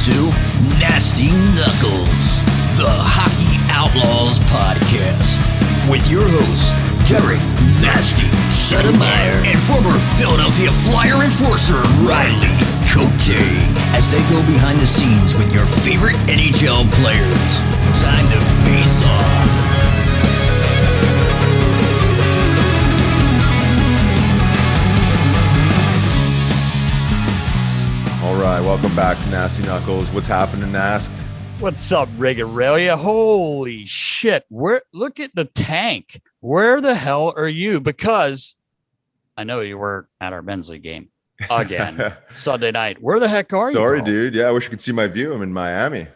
to Nasty Knuckles, the Hockey Outlaws podcast, with your hosts, Derek Nasty Settlemyre and former Philadelphia Flyer enforcer Riley Cote, as they go behind the scenes with your favorite NHL players. Time to face off. All right, welcome back to Nasty Knuckles. What's happening, Nast? What's up, Regarelia? Holy shit. Look at the tank. Where the hell are you? Because I know you were at our men's league game again Sunday night. Where the heck are you? Sorry, dude. Yeah, I wish you could see my view. I'm in Miami,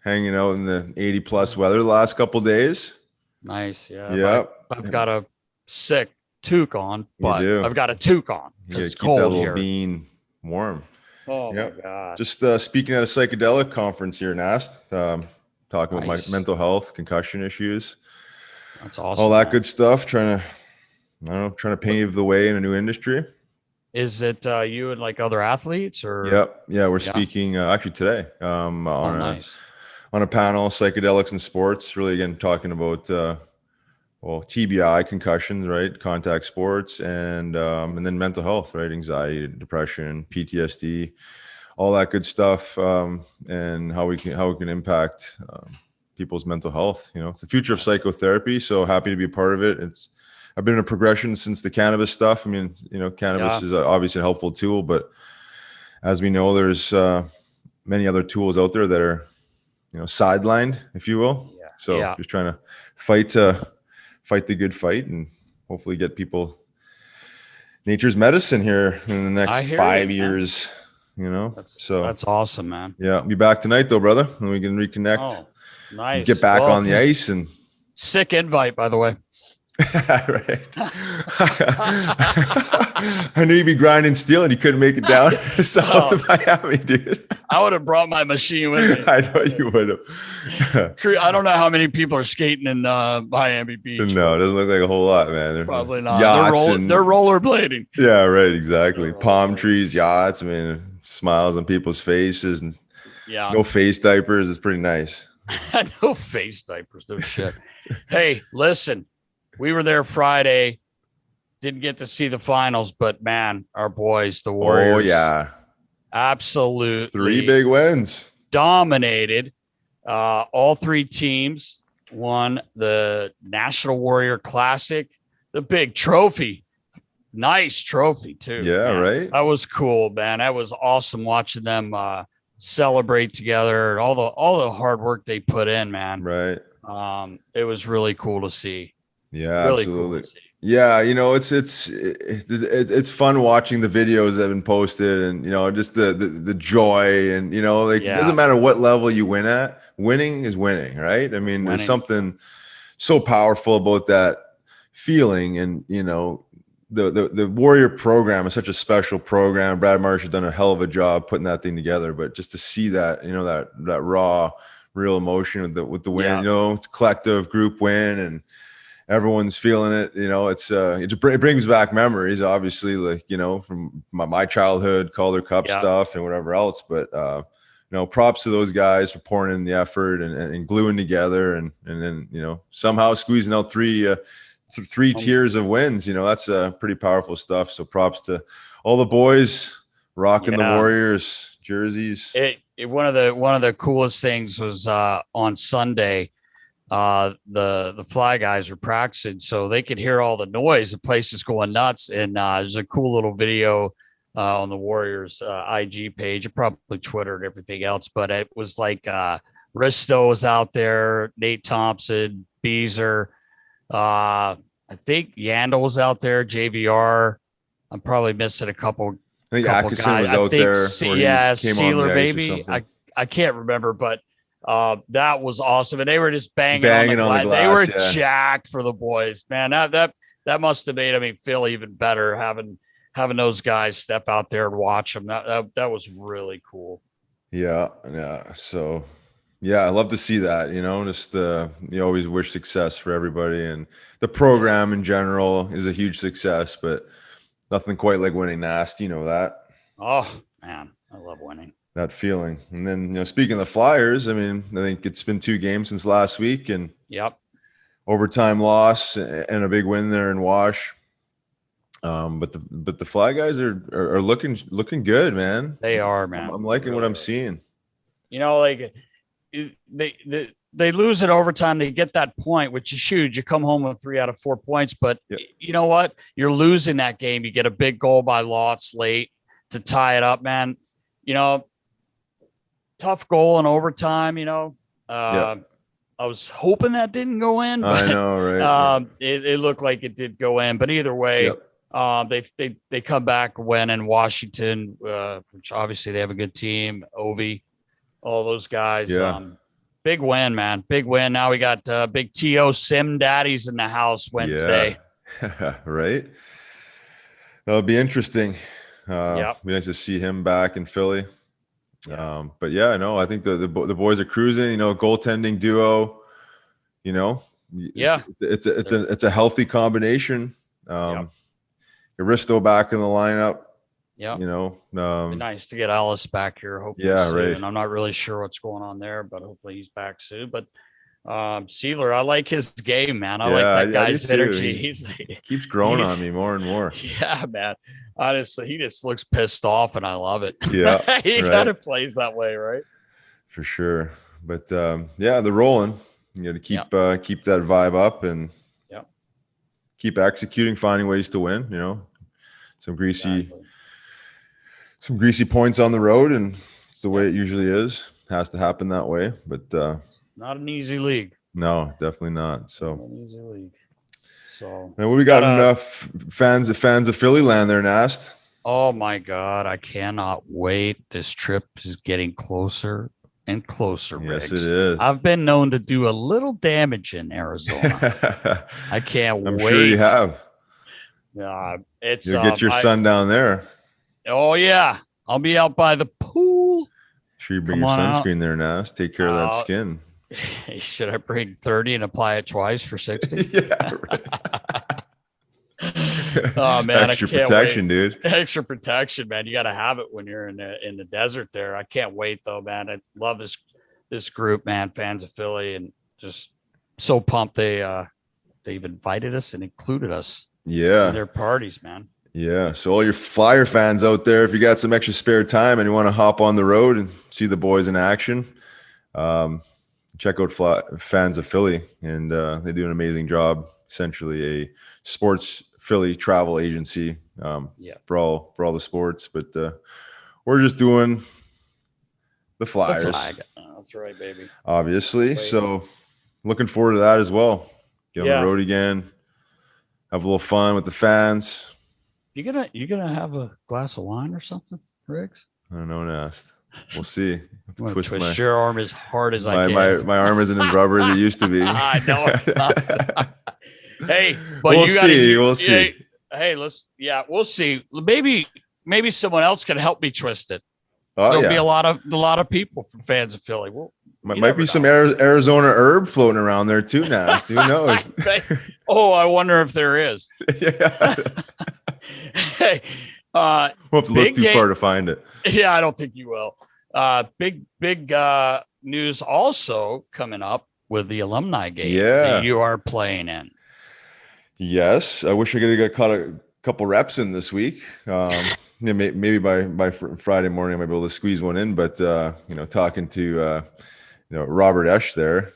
hanging out in the 80-plus weather the last couple days. Nice, yeah. Yep. I've got a sick toque on, but do. I've got a toque on. Yeah, It's keep cold that little here. bean warm. Oh, Yep. my God. Just speaking at a psychedelic conference here, Nast. Talking about my Nice. mental health, concussion issues, That's awesome. all that man. good stuff. Trying to pave the way in a new industry. Is it you and like other athletes or? Yep. Yeah, we're speaking actually today Nice. on a panel, psychedelics in sports, really again talking about TBI, concussions, right, contact sports, and then mental health, right, anxiety, depression, PTSD, all that good stuff, and how we can impact people's mental health. You know, it's the future of psychotherapy, so happy to be a part of it. I've been in a progression since the cannabis stuff. I mean, you know, cannabis is obviously a helpful tool, but as we know, there's many other tools out there that are, you know, sidelined, if you will. Yeah. So just trying to fight the good fight and hopefully get people nature's medicine here in the next 5 years, you know. That's awesome, man. Yeah, I'll be back tonight though, brother, and we can reconnect. Oh, nice. Get back on the ice and sick invite, by the way. right. I knew you'd be grinding steel and you couldn't make it down south of Miami, dude. I would have brought my machine with me. I know you would have. I don't know how many people are skating in Miami Beach. No, it doesn't look like a whole lot, man. Probably not. Yachts They're rollerblading. Yeah, right. Exactly. Palm trees, yachts. I mean, smiles on people's faces and no face diapers. It's pretty nice. No face diapers. No shit. Hey, listen. We were there Friday, didn't get to see the finals, but man, our boys, the Warriors. Oh, yeah. Absolutely. 3 big wins. Dominated. All 3 teams won the National Warrior Classic, the big trophy. Nice trophy, too. Yeah, man. right. That was cool, man. That was awesome watching them celebrate together. All the hard work they put in, man. Right. It was really cool to see. Yeah, really absolutely. Cool to see. Yeah, you know, it's fun watching the videos that have been posted, and you know, just the joy, and you know, like it doesn't matter what level you win at. Winning is winning, right? I mean, there's something so powerful about that feeling, and you know, the Warrior program is such a special program. Brad Marsh has done a hell of a job putting that thing together, but just to see that, you know, that raw, real emotion with the win, you know, it's a collective group win, and everyone's feeling it. You know, it brings back memories, obviously, like, you know, from my childhood, Calder Cup stuff and whatever else. But, you know, props to those guys for pouring in the effort and gluing together and then, you know, somehow squeezing out three tiers of wins. You know, that's pretty powerful stuff. So props to all the boys rocking the Warriors jerseys. One of the coolest things was on Sunday. The Fly guys were practicing, so they could hear all the noise. The place is going nuts, and there's a cool little video on the Warriors IG page, probably Twitter and everything else. But it was like Risto was out there, Nate Thompson, Beezer, I think Yandel was out there, JVR. I'm probably missing a couple. I think Atkinson guys. Was out there. Sealer maybe. I can't remember, but. That was awesome, and they were just banging on the glass. They were jacked for the boys, man. That must have made me feel even better having those guys step out there and watch them. That was really cool. Yeah. So, yeah, I love to see that. You know, just you always wish success for everybody, and the program in general is a huge success, but nothing quite like winning Nasty. You know that. Oh man, I love winning. that feeling. And then, speaking of the Flyers, I mean, I think it's been 2 games since last week, and overtime loss and a big win there in Wash. But the Fly guys are looking good, man. They are, man. I'm liking what I'm seeing. Like they lose at overtime. They get that point, which is huge. You come home with 3 out of 4 points, but you know what? You're losing that game. You get a big goal by Lotz late to tie it up, man. Tough goal in overtime. I was hoping that didn't go in. But, I know, right? It looked like it did go in, but either way, they come back win in Washington, which obviously they have a good team. Ovi, all those guys. Big win, man. Big win. Now we got big T.O. Sim Daddies in the house Wednesday. Yeah. Right. That'll be interesting. Be nice to see him back in Philly. But yeah, no, I think the boys are cruising. Goaltending duo. It's a healthy combination. Aristo back in the lineup. Nice to get Ellis back here. Hopefully soon. Right. And I'm not really sure what's going on there, but hopefully he's back soon. But Sealer, I like his game, man. I like that guy's energy. He keeps growing on me more and more. Yeah, man. Honestly, he just looks pissed off, and I love it. Yeah, he kind of plays that way, right? For sure. But they're rolling. You got to keep that vibe up and keep executing, finding ways to win. Some greasy points on the road, and it's the way it usually is. Has to happen that way, but not an easy league. No, definitely not. So not an easy league. So and we got enough fans of Philly land there, Nast. Oh my God, I cannot wait. This trip is getting closer and closer. Yes, Riggs. It is. I've been known to do a little damage in Arizona. I can't wait. I'm sure you have. You'll get your son down there. Oh yeah, I'll be out by the pool. Sure, you bring your sunscreen there, Nast. Take care of that skin. Should I bring 30 and apply it twice for 60? Yeah. Right. Oh man, extra protection, dude. Extra protection, man. You got to have it when you're in the desert there. I can't wait though, man. I love this group, man. Fans of Philly, and just so pumped they've invited us and included us. Yeah, in their parties, man. Yeah. So all your Flyer fans out there, if you got some extra spare time and you want to hop on the road and see the boys in action, check out Fans of Philly, and they do an amazing job. Essentially a sports Philly travel agency for all the sports, but we're just doing the Flyers. The flag. Oh, that's right, baby. Obviously. So looking forward to that as well. Get on the road again. Have a little fun with the fans. You gonna have a glass of wine or something, Riggs? I don't know, Nast. We'll see. Twist your arm as hard as I can. My arm isn't as rubber as it used to be. I know it's not. Hey, but we'll see. Hey, we'll see. Maybe someone else can help me twist it. There'll be a lot of people from Fans of Philly. Might be some Arizona herb floating around there too, Nast. Who knows? I wonder if there is. Yeah. Hey, we'll have to look too far to find it. Yeah, I don't think you will. Big news also coming up with the alumni game that you are playing in. Yes, I wish I could have caught a couple reps in this week. Maybe by Friday morning I might be able to squeeze one in. But talking to Robert Esche there.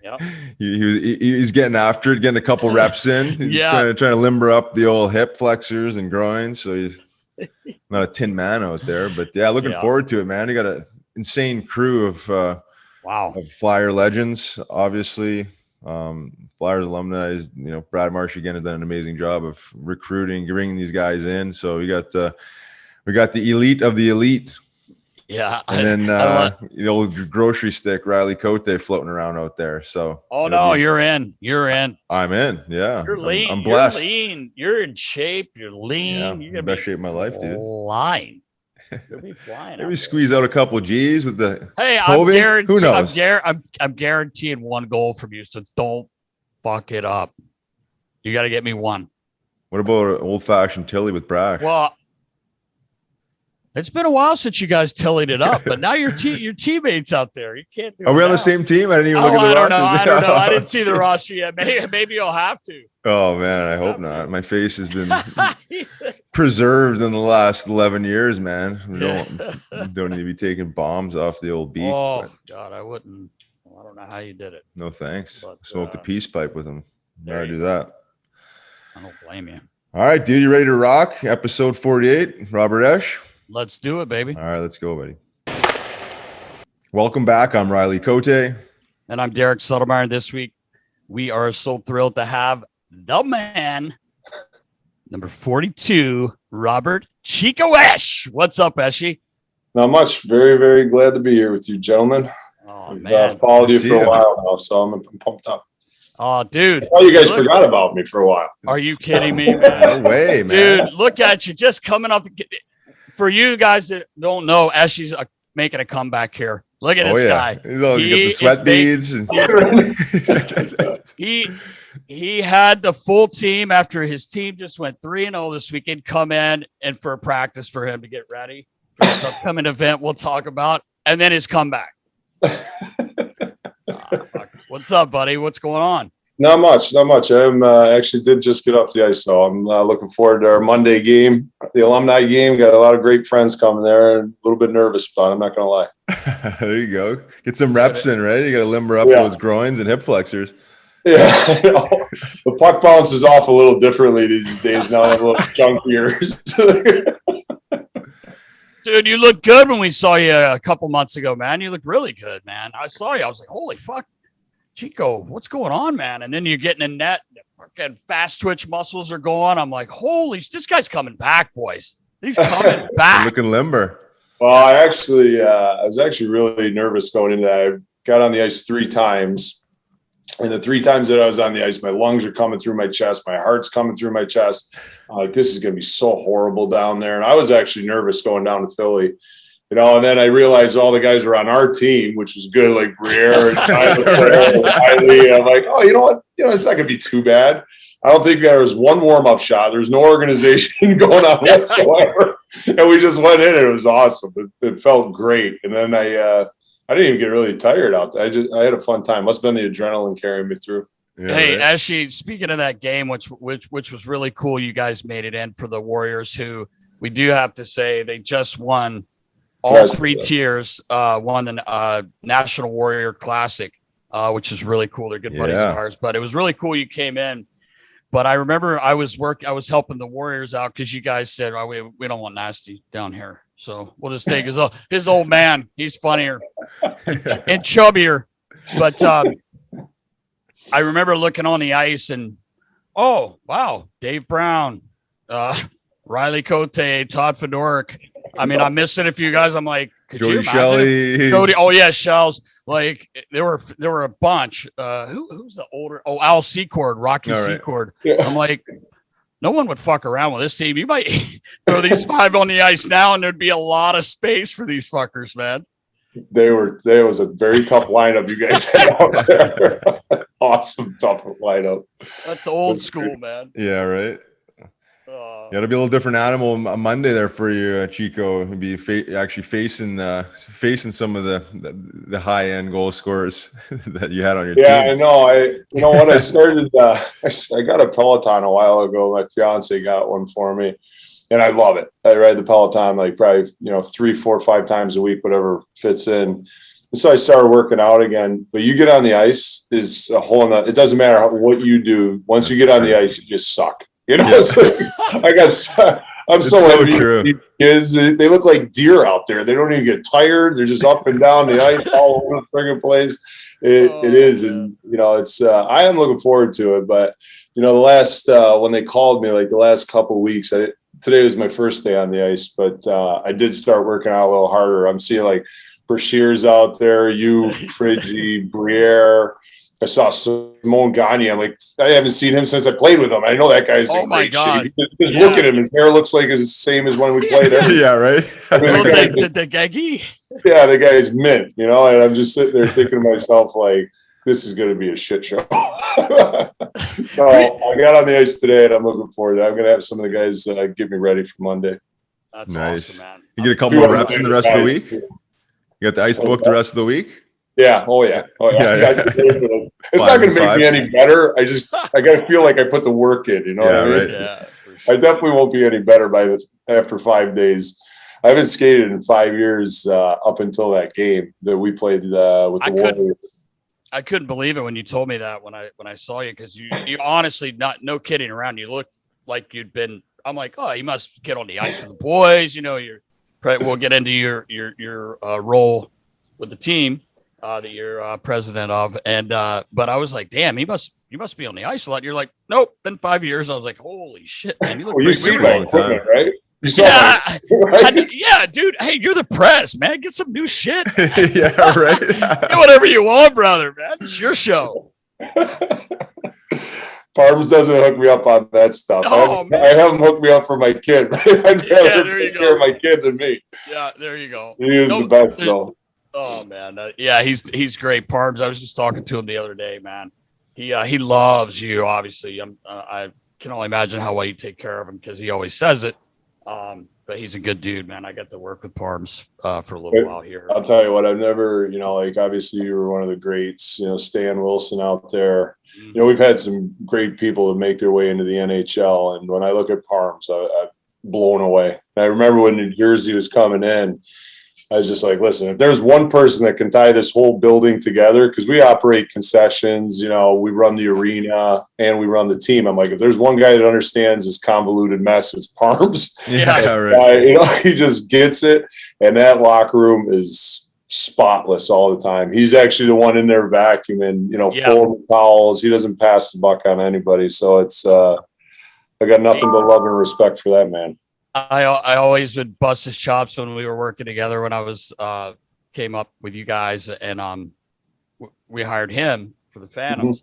Yeah, he's getting after it, getting a couple reps in. Trying to limber up the old hip flexors and groins. So he's not a tin man out there, but looking forward to it, man. You got an insane crew of Flyer legends, obviously. Flyers alumni, Brad Marsh again has done an amazing job of recruiting, bringing these guys in. So we got the elite of the elite. Yeah. And then the old grocery stick, Riley Cote, floating around out there. So you're in. I'm in. Yeah. You're lean. I'm blessed. You're lean. You're in shape. You're lean. Yeah, you're best shape of my life, dude. Flying. You'll be flying. Maybe squeeze out a couple of G's with the Who knows? I'm guaranteeing one goal from you, so don't fuck it up. You got to get me one. What about an old-fashioned Tilly with Brash? Well, It's been a while since you guys tillied it up, but now your teammates out there. You can't do it. Are we on now. the same team? I didn't even look at the roster. I don't know. I didn't see the roster yet. Maybe you'll have to. Oh man, I hope not. My face has been preserved in the last 11 years, man. We don't need to be taking bombs off the old beef. Oh God, I wouldn't. I don't know how you did it. No thanks. But, Smoked a peace pipe with him. Gotta do that. I don't blame you. All right, dude, you ready to rock? Episode 48, Robert Esche. Let's do it, baby. All right, let's go, buddy. Welcome back. I'm Riley Cote. And I'm Derek Settlemyre. This week, we are so thrilled to have the man, number 42, Robert Chico Esche. What's up, Esche? Not much. Very, very glad to be here with you, gentlemen. Oh, man. I've followed you for a while now, so I'm pumped up. Oh, dude. Oh, you guys forgot about me for a while. Are you kidding me, man? No way, man. Dude, look at you. Just coming up. For you guys that don't know, Esche's making a comeback here. Look at this guy. He's all got the sweat beads. He had the full team after his team just went 3-0 this weekend. Come in and for a practice for him to get ready for this upcoming event we'll talk about, and then his comeback. What's up, buddy? What's going on? Not much. I'm actually did just get off the ice, so I'm looking forward to our Monday game, the alumni game. Got a lot of great friends coming there, and a little bit nervous, but I'm not going to lie. There you go. Get some reps in, right? You got to limber up those groins and hip flexors. Yeah, the puck bounces off a little differently these days now. I'm a little chunkier. Dude, you look good when we saw you a couple months ago, man. You look really good, man. I saw you. I was like, holy fuck. Chico, what's going on, man? And then you're getting in net, fucking fast twitch muscles are going. I'm like, holy, this guy's coming back, boys. He's coming back. Looking limber. Well, I was actually really nervous going into that. I got on the ice 3 times. And the 3 times that I was on the ice, my lungs are coming through my chest. My heart's coming through my chest. This is going to be so horrible down there. And I was actually nervous going down to Philly. And then I realized all the guys were on our team, which was good, like Briere and Riley. I'm like, oh, you know what? It's not going to be too bad. I don't think there was one warm-up shot. There's no organization going on whatsoever. And we just went in, and it was awesome. It felt great. And then I didn't even get really tired out there. I had a fun time. Must have been the adrenaline carrying me through. Yeah, hey, right. Esche, speaking of that game, which was really cool, you guys made it in for the Warriors, who we do have to say they just won all 3 tiers, won the National Warrior Classic, which is really cool. They're good buddies of ours, but it was really cool you came in. But I remember I was helping the Warriors out because you guys said, oh, we don't want Nasty down here. So we'll just take his old man. He's funnier and chubbier. But I remember looking on the ice and, oh, wow, Dave Brown, Riley Cote, Todd Fedoric. I mean, I'm missing a few guys. I'm like, could Jody you imagine? Shelley. Jody, oh yeah, Shells. Like there were a bunch. Who's the older? Oh, Al Secord, Rocky Secord. Yeah. I'm like, no one would fuck around with this team. You might throw these 5 on the ice now, and there'd be a lot of space for these fuckers, man. There was a very tough lineup you guys had out there. Awesome, tough lineup. That's old school, man. Yeah, right. Yeah, it'll be a little different animal on Monday there for you, Chico. It'll be actually facing some of the high end goal scorers that you had on your team. Yeah, I know. I started. I got a Peloton a while ago. My fiance got one for me, and I love it. I ride the Peloton like probably 3, 4, 5 times a week, whatever fits in. And so I started working out again. But you get on the ice is a whole nother. It doesn't matter what you do. Once you get on the ice, you just suck. It's like, I'm so true. Kids, they look like deer out there. They don't even get tired. They're just up and down the ice all over the friggin' place. It is, and it's. I am looking forward to it. But the last when they called me, like the last couple of weeks, today was my first day on the ice, but I did start working out a little harder. I'm seeing like Brashear's out there, you, Friggy, Briere. I saw Simone Gagne. I'm like, I haven't seen him since I played with him. I know that guy's oh my god! Just look at him. His hair looks like it's the same as when we played. Yeah, right. I mean, the Gaggy. Yeah, the guy's mint. And I'm just sitting there thinking to myself, like, this is going to be a shit show. So I got on the ice today, and I'm looking forward to it. I'm going to have some of the guys get me ready for Monday. That's awesome, man. You get a couple more reps in the rest of the week. You got the ice book the rest of the week. Yeah. Oh yeah. It's not going to make me any better. I got to feel like I put the work in. You know what I mean? Right. Yeah. For sure. I definitely won't be any better after 5 days. I haven't skated in 5 years up until that game that we played with the Warriors. I couldn't believe it when you told me that when I saw you, because you honestly, no kidding around, you looked like you'd been. I'm like, oh, you must get on the ice with the boys. You know, we'll get into your role with the team that you're president of, and but I was like, damn, you must be on the ice a lot. You're like, nope, been 5 years. I was like, holy shit, man, you look you see my equipment, right? You saw right? Yeah, dude. Hey, you're the press, man. Get some new shit. Yeah, right. Do whatever you want, brother, man. It's your show. Farms doesn't hook me up on that stuff. Oh, I have him hook me up for my kid. I'd rather take care of my kid than me. Yeah, there you go. He is the best, though. Oh man, yeah, he's great. Parms. I was just talking to him the other day, man. He loves you. Obviously, I can only imagine how well you take care of him because he always says it. But he's a good dude, man. I got to work with Parms for a little while here. I'll tell you what, I've never, like obviously you were one of the greats, Stan Wilson out there. We've had some great people that make their way into the NHL. And when I look at Parms, I'm blown away. And I remember when New Jersey was coming in, I was just like, listen, if there's one person that can tie this whole building together, because we operate concessions, we run the arena and we run the team. I'm like, if there's one guy that understands this convoluted mess, it's Parms. Yeah, right. He just gets it. And that locker room is spotless all the time. He's actually the one in there vacuuming, folding towels. He doesn't pass the buck on anybody. So it's, I got nothing but love and respect for that man. I always would bust his chops when we were working together when I was came up with you guys, and we hired him for the Phantoms.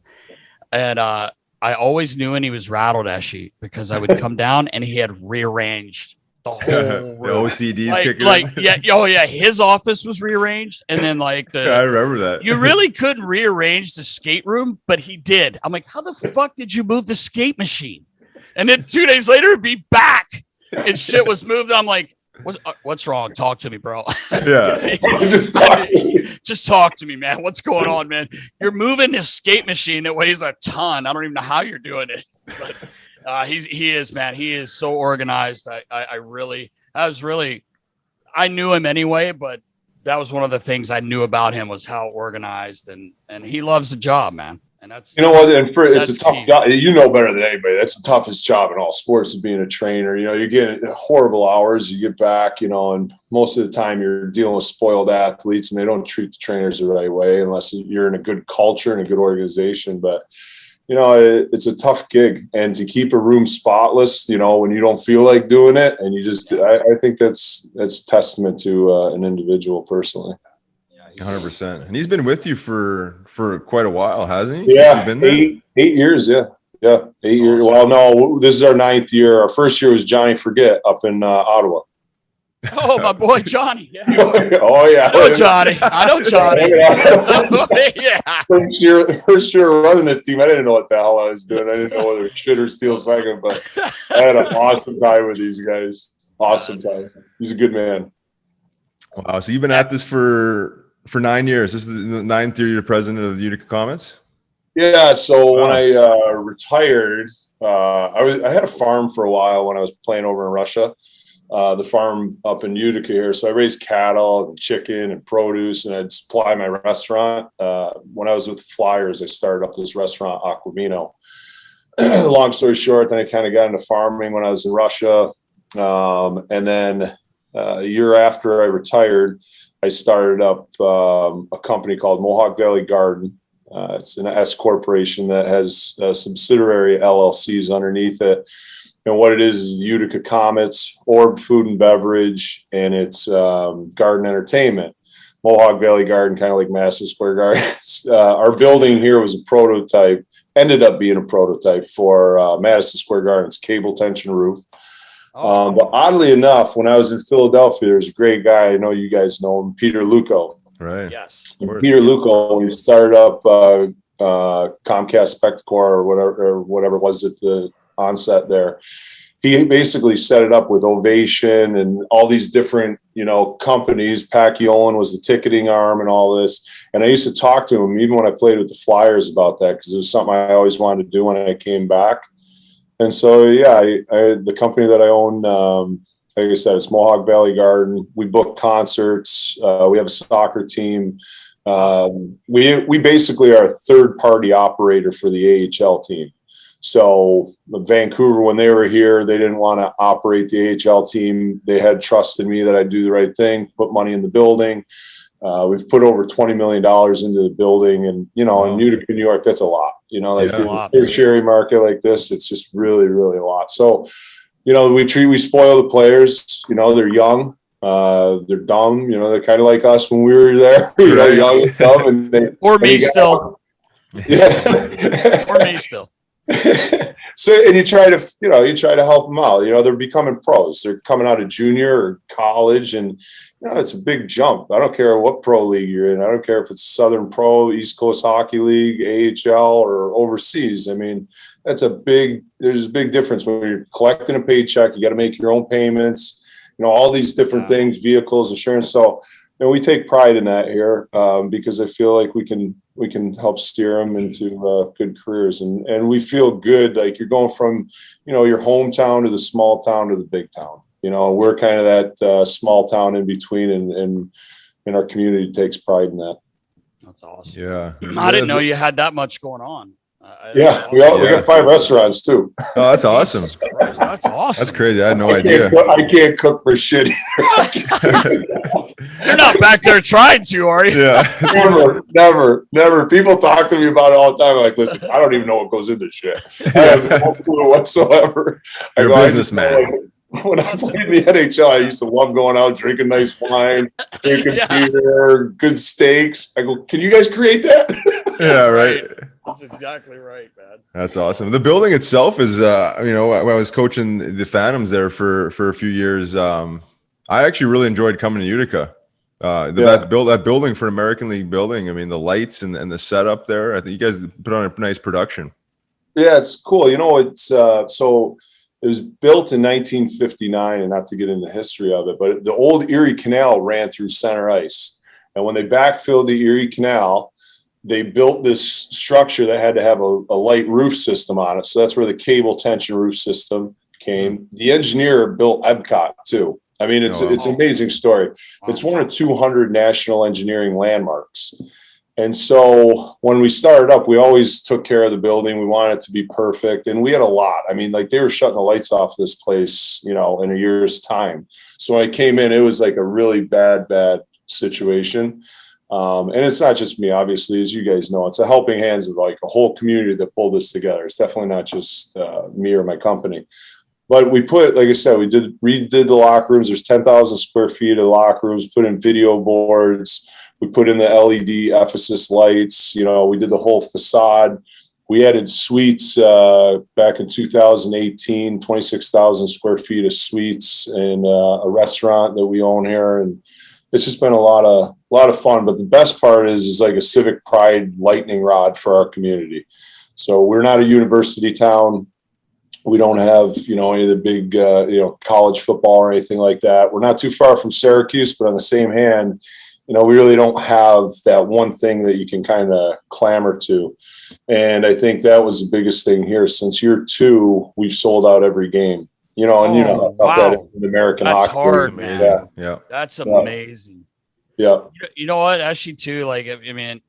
And I always knew when he was rattled, Esche, because I would come down and he had rearranged the whole room. The OCD's kicking in. His office was rearranged, and then I remember that. You really couldn't rearrange the skate room, but he did. I'm like, how the fuck did you move the skate machine? And then 2 days later, it'd be back. And shit was moved. I'm like, what's wrong? Talk to me, bro. Yeah. Just talk to me, man. What's going on, man? You're moving this skate machine that weighs a ton. I don't even know how you're doing it. But he is, man. He is so organized. I knew him anyway, but that was one of the things I knew about him was how organized and he loves the job, man. And that's what, and it's a tough job. You know better than anybody. That's the toughest job in all sports is being a trainer. You're getting horrible hours. You get back, and most of the time you're dealing with spoiled athletes and they don't treat the trainers the right way unless you're in a good culture and a good organization. But it's a tough gig, and to keep a room spotless, when you don't feel like doing it, and you just, I think that's testament to an individual personally. 100%. And he's been with you for quite a while, hasn't he? Yeah, Since you've been there? 8 years. Yeah, 8 years. Well, no, this is our 9th year. Our first year was Johnny Forget up in Ottawa. Oh, my boy Johnny. Yeah. Oh yeah, I know Johnny. Yeah. First year running this team, I didn't know what the hell I was doing. I didn't know whether it should or steal second, but I had an awesome time with these guys. Awesome time. He's a good man. Wow. So you've been at this for 9 years. This is the 9th year you're president of the Utica Comets? Yeah. So when I retired, I had a farm for a while when I was playing over in Russia, the farm up in Utica here. So I raised cattle and chicken and produce, and I'd supply my restaurant. When I was with the Flyers, I started up this restaurant, Aquavino. Long story short, then I kind of got into farming when I was in Russia. And then a year after I retired, I started up a company called Mohawk Valley Garden. It's an S corporation that has subsidiary LLCs underneath it. And what it is the Utica Comets, Orb Food and Beverage, and it's garden entertainment. Mohawk Valley Garden, kind of like Madison Square Garden. Our building here was a prototype, ended up being a prototype for Madison Square Garden's cable tension roof. But oddly enough, when I was in Philadelphia, there's a great guy. I know you guys know him, Peter Luco. Right. Yes. Peter Luco, he started up Comcast Spectacor or whatever it was at the onset there. he basically set it up with Ovation and all these different, companies. Pacquiao was the ticketing arm and all this. And I used to talk to him even when I played with the Flyers about that, because it was something I always wanted to do when I came back. And so, the company that I own, like I said, it's Mohawk Valley Garden. We book concerts. We have a soccer team. We basically are a third-party operator for the AHL team. So Vancouver, when they were here, they didn't want to operate the AHL team. They had trust in me that I'd do the right thing, put money in the building. We've put over $20 million into the building, and in Utica, New York, that's a lot. A tertiary market like this, it's just really, really a lot. So, we spoil the players. They're young, they're dumb. They're kind of like us when we were there. Young and dumb, and or me still. Yeah, or me still. So, and you try to help them out. They're becoming pros. They're coming out of junior or college, and it's a big jump. I don't care what pro league you're in. I don't care if it's Southern Pro, East Coast Hockey League, AHL, or overseas. I mean, there's a big difference when you're collecting a paycheck. You got to make your own payments. All these different things, vehicles, insurance. So, we take pride in that here because I feel like we can help steer them into good careers, and we feel good. Like you're going from, your hometown to the small town to the big town. We're kind of that small town in between, and our community takes pride in that. That's awesome. Yeah. I didn't know you had that much going on. We got 5 restaurants too. Oh, that's awesome. That's awesome. That's crazy. I had no idea. I can't cook for shit either. You're not back there trying to, are you? Yeah. Never. People talk to me about it all the time. I'm like, listen, I don't even know what goes into shit. I have no clue whatsoever. You're a businessman. When I played in the NHL, I used to love going out, drinking nice wine, drinking beer, good steaks. I go, can you guys create that? Yeah, right. That's exactly right, man. That's awesome. The building itself is, when I was coaching the Phantoms there for a few years, I actually really enjoyed coming to Utica. That building for American League building. I mean, the lights and the setup there. I think you guys put on a nice production. Yeah, it's cool. So it was built in 1959, and not to get into the history of it, but the old Erie Canal ran through center ice. And when they backfilled the Erie Canal, they built this structure that had to have a light roof system on it. So that's where the cable tension roof system came. The engineer built Epcot too. I mean, it's an amazing story. It's one of 200 national engineering landmarks. And so when we started up, we always took care of the building. We wanted it to be perfect. And we had a lot. I mean, like they were shutting the lights off this place, in a year's time. So when I came in, it was like a really bad situation. And it's not just me, obviously, as you guys know, it's a helping hands of like a whole community that pulled this together. It's definitely not just me or my company. But we put, like I said, redid the locker rooms. There's 10,000 square feet of locker rooms, put in video boards. We put in the LED Ephesus lights. We did the whole facade. We added suites back in 2018, 26,000 square feet of suites in a restaurant that we own here. And it's just been a lot of fun. But the best part is like a civic pride lightning rod for our community. So we're not a university town. We don't have, any of the big, college football or anything like that. We're not too far from Syracuse, but on the same hand, we really don't have that one thing that you can kind of clamor to. And I think that was the biggest thing here. Since year 2, we've sold out every game, wow. That in American That's hockey. Hard, man. Yeah. That's amazing. Yeah. You know what? Actually, too, like, I mean,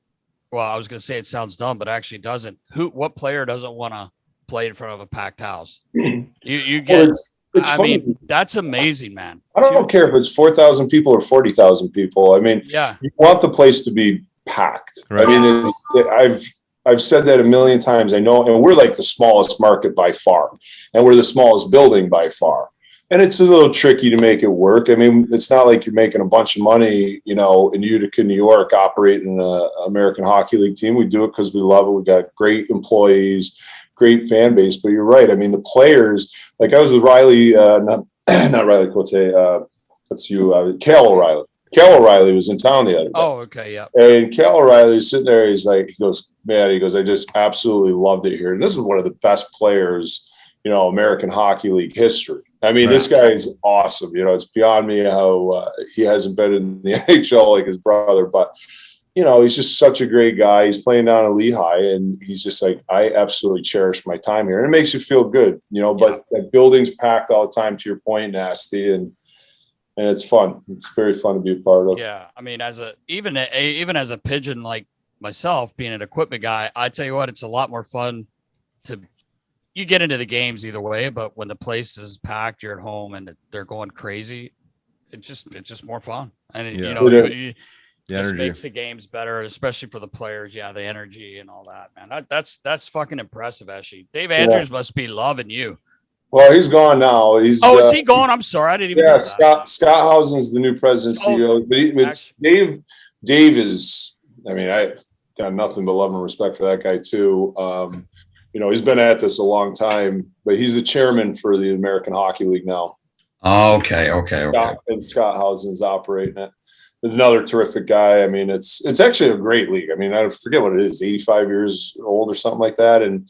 well, I was going to say it sounds dumb, but actually doesn't. What player doesn't want to play in front of a packed house? You get, it's I funny. mean, that's amazing, man. I don't care if it's 4,000 people or 40,000 people. I mean, you want the place to be packed. Right. I mean, I've said that a million times. I know, and we're like the smallest market by far, and we're the smallest building by far. And it's a little tricky to make it work. I mean, it's not like you're making a bunch of money, in Utica, New York, operating the American Hockey League team. We do it because we love it. We got great employees, great fan base. But you're right. I mean, the players, like I was with Riley, not Riley Cote, that's you, Cal O'Reilly. Cal O'Reilly was in town the other day. Oh, okay, yeah. And Cal O'Reilly was sitting there. He goes, I just absolutely loved it here. And this is one of the best players American Hockey League history. I mean, This guy is awesome. It's beyond me how he hasn't been in the NHL like his brother, but he's just such a great guy. He's playing down at Lehigh, and he's just like, I absolutely cherish my time here. And it makes you feel good, but that building's packed all the time, to your point, Nasty, and it's fun. It's very fun to be a part of. Yeah. I mean, even as a pigeon like myself, being an equipment guy, I tell you what, it's a lot more fun you get into the games either way, but when the place is packed, you're at home and they're going crazy, it's just more fun. And it just makes the games better, especially for the players. Yeah, the energy and all that, man. That's fucking impressive, Esche. Dave Andrews must be loving you. Well, he's gone now. Is he gone? I'm sorry, I didn't even know that. Scott Housen's the new president CEO. But it's Dave is, I mean, I got nothing but love and respect for that guy too. He's been at this a long time, but he's the chairman for the American Hockey League now. Oh, okay. And Scott Housen's operating it. Another terrific guy. I mean, it's actually a great league. I mean, I forget what it is, 85 years old or something like that. And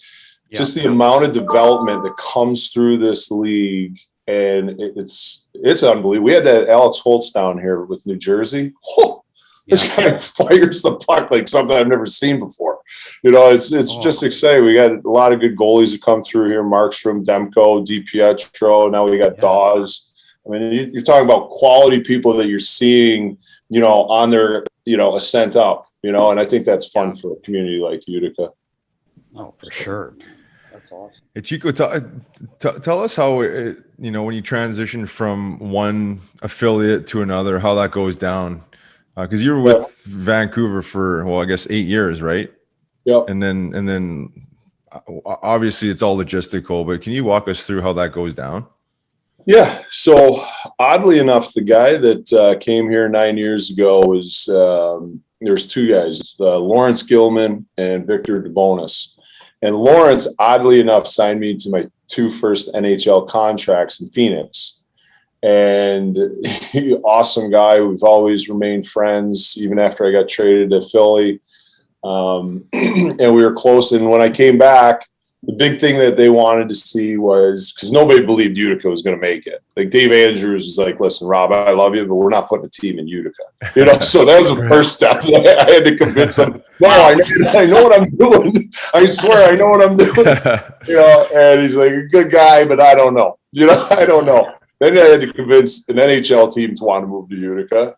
just the amount of development that comes through this league, and it's unbelievable. We had that Alex Holtz down here with New Jersey. This guy fires the puck like something I've never seen before. It's just exciting. We got a lot of good goalies that come through here: Markstrom, Demko, DiPietro. Now we got Dawes. I mean, you're talking about quality people that you're seeing, on their, ascent up. And I think that's fun for a community like Utica. Oh, for sure. That's awesome. Hey, Chico, tell us how when you transition from one affiliate to another, how that goes down. Because you were with Vancouver for, I guess 8 years, right? Yeah. And then obviously it's all logistical, but can you walk us through how that goes down? Yeah. So oddly enough, the guy that came here 9 years ago was there's two guys, Lawrence Gilman and Victor DeBonis. And Lawrence, oddly enough, signed me to my two first NHL contracts in Phoenix. And awesome guy. We've always remained friends, even after I got traded to Philly. And we were close. And when I came back, the big thing that they wanted to see was, because nobody believed Utica was going to make it. Like Dave Andrews was like, listen, Rob, I love you, but we're not putting a team in Utica. So that was the first step. I had to convince him, no, I know what I'm doing. I swear I know what I'm doing. And he's like, a good guy, but I don't know. I don't know. Then I had to convince an NHL team to want to move to Utica.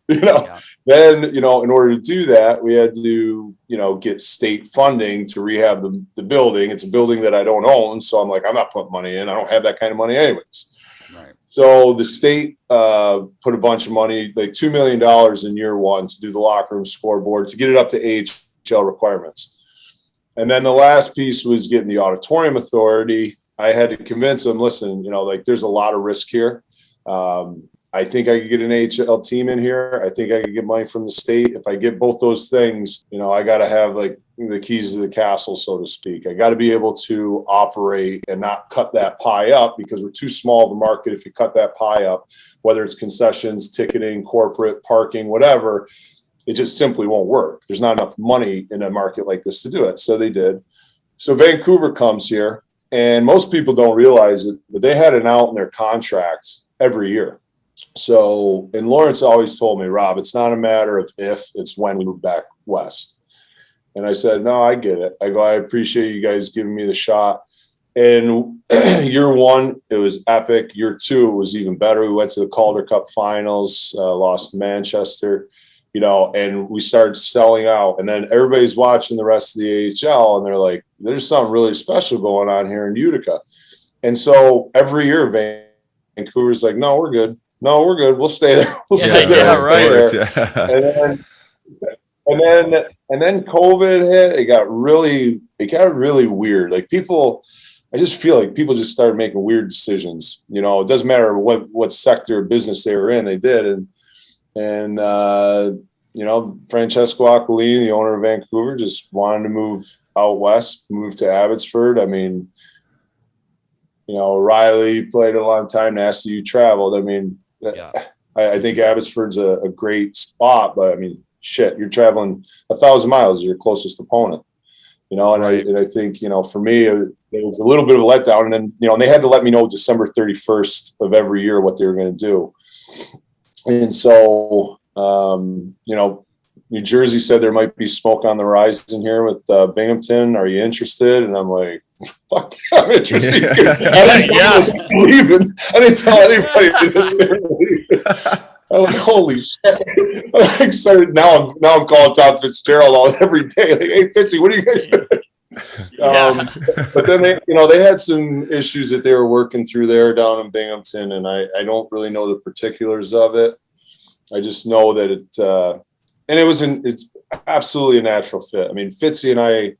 Then, in order to do that, we had to, get state funding to rehab the building. It's a building that I don't own. So I'm like, I'm not putting money in. I don't have that kind of money anyways. Right. So the state put a bunch of money, like $2 million in year one, to do the locker room scoreboard, to get it up to AHL requirements. And then the last piece was getting the auditorium authority. I had to convince them, listen, there's a lot of risk here. I think I could get an AHL team in here. I think I could get money from the state. If I get both those things, I got to have like the keys to the castle, so to speak. I got to be able to operate and not cut that pie up, because we're too small of a market. If you cut that pie up, whether it's concessions, ticketing, corporate, parking, whatever, it just simply won't work. There's not enough money in a market like this to do it. So they did. So Vancouver comes here, and most people don't realize it, but they had an out in their contracts every year. So, and Lawrence always told me, Rob, it's not a matter of if, it's when we move back west. And I said, no, I get it. I go, I appreciate you guys giving me the shot. And year one, it was epic. Year two, it was even better. We went to the Calder Cup finals, lost to Manchester, and we started selling out. And then everybody's watching the rest of the AHL, and they're like, there's something really special going on here in Utica. And so every year, Vancouver's like, no, we're good. We'll stay there. We'll stay there. Yeah. And then COVID hit. It got really weird. Like I just feel like people just started making weird decisions. It doesn't matter what sector of business they were in, they did. And Francesco Aquilini, the owner of Vancouver, just wanted to move out west, move to Abbotsford. I mean, Riley played a long time. Nasty, you traveled. I mean, I think Abbotsford's a great spot, but I mean, shit, you're traveling 1,000 miles to your closest opponent, and I think, for me, it was a little bit of a letdown. And then, and they had to let me know December 31st of every year what they were going to do. And so, New Jersey said there might be smoke on the horizon here with Binghamton. Are you interested? And I'm like, fuck, I'm interested. Yeah. I didn't tell anybody. I'm like, holy shit. I'm excited. Now I'm calling Tom Fitzgerald every day. Like, hey, Fitzy, what are you guys doing? But then they had some issues that they were working through there down in Binghamton, and I don't really know the particulars of it. I just know that it's absolutely a natural fit. I mean, Fitzy and I,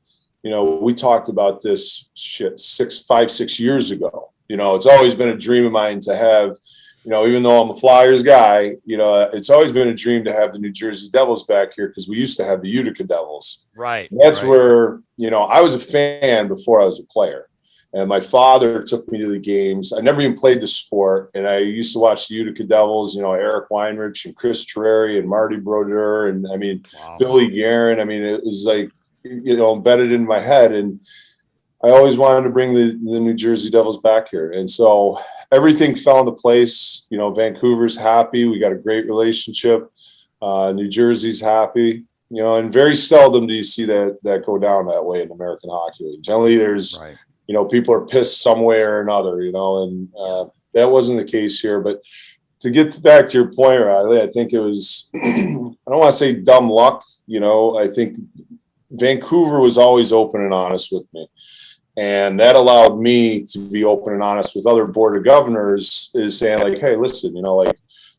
we talked about this shit 6 years ago. It's always been a dream of mine to have, even though I'm a Flyers guy, it's always been a dream to have the New Jersey Devils back here, because we used to have the Utica Devils. Right. And that's where, I was a fan before I was a player. And my father took me to the games. I never even played the sport. And I used to watch the Utica Devils, Eric Weinrich and Chris Terreri and Marty Brodeur. And Billy Guerin. It was like, embedded in my head. And I always wanted to bring the New Jersey Devils back here. And so everything fell into place. Vancouver's happy. We got a great relationship. New Jersey's happy. And very seldom do you see that go down that way in American Hockey League. Generally, there's people are pissed some way or another, and that wasn't the case here. But to get back to your point, Riley, I think it was, I don't want to say dumb luck. I think Vancouver was always open and honest with me. And that allowed me to be open and honest with other board of governors, is saying like, hey, listen,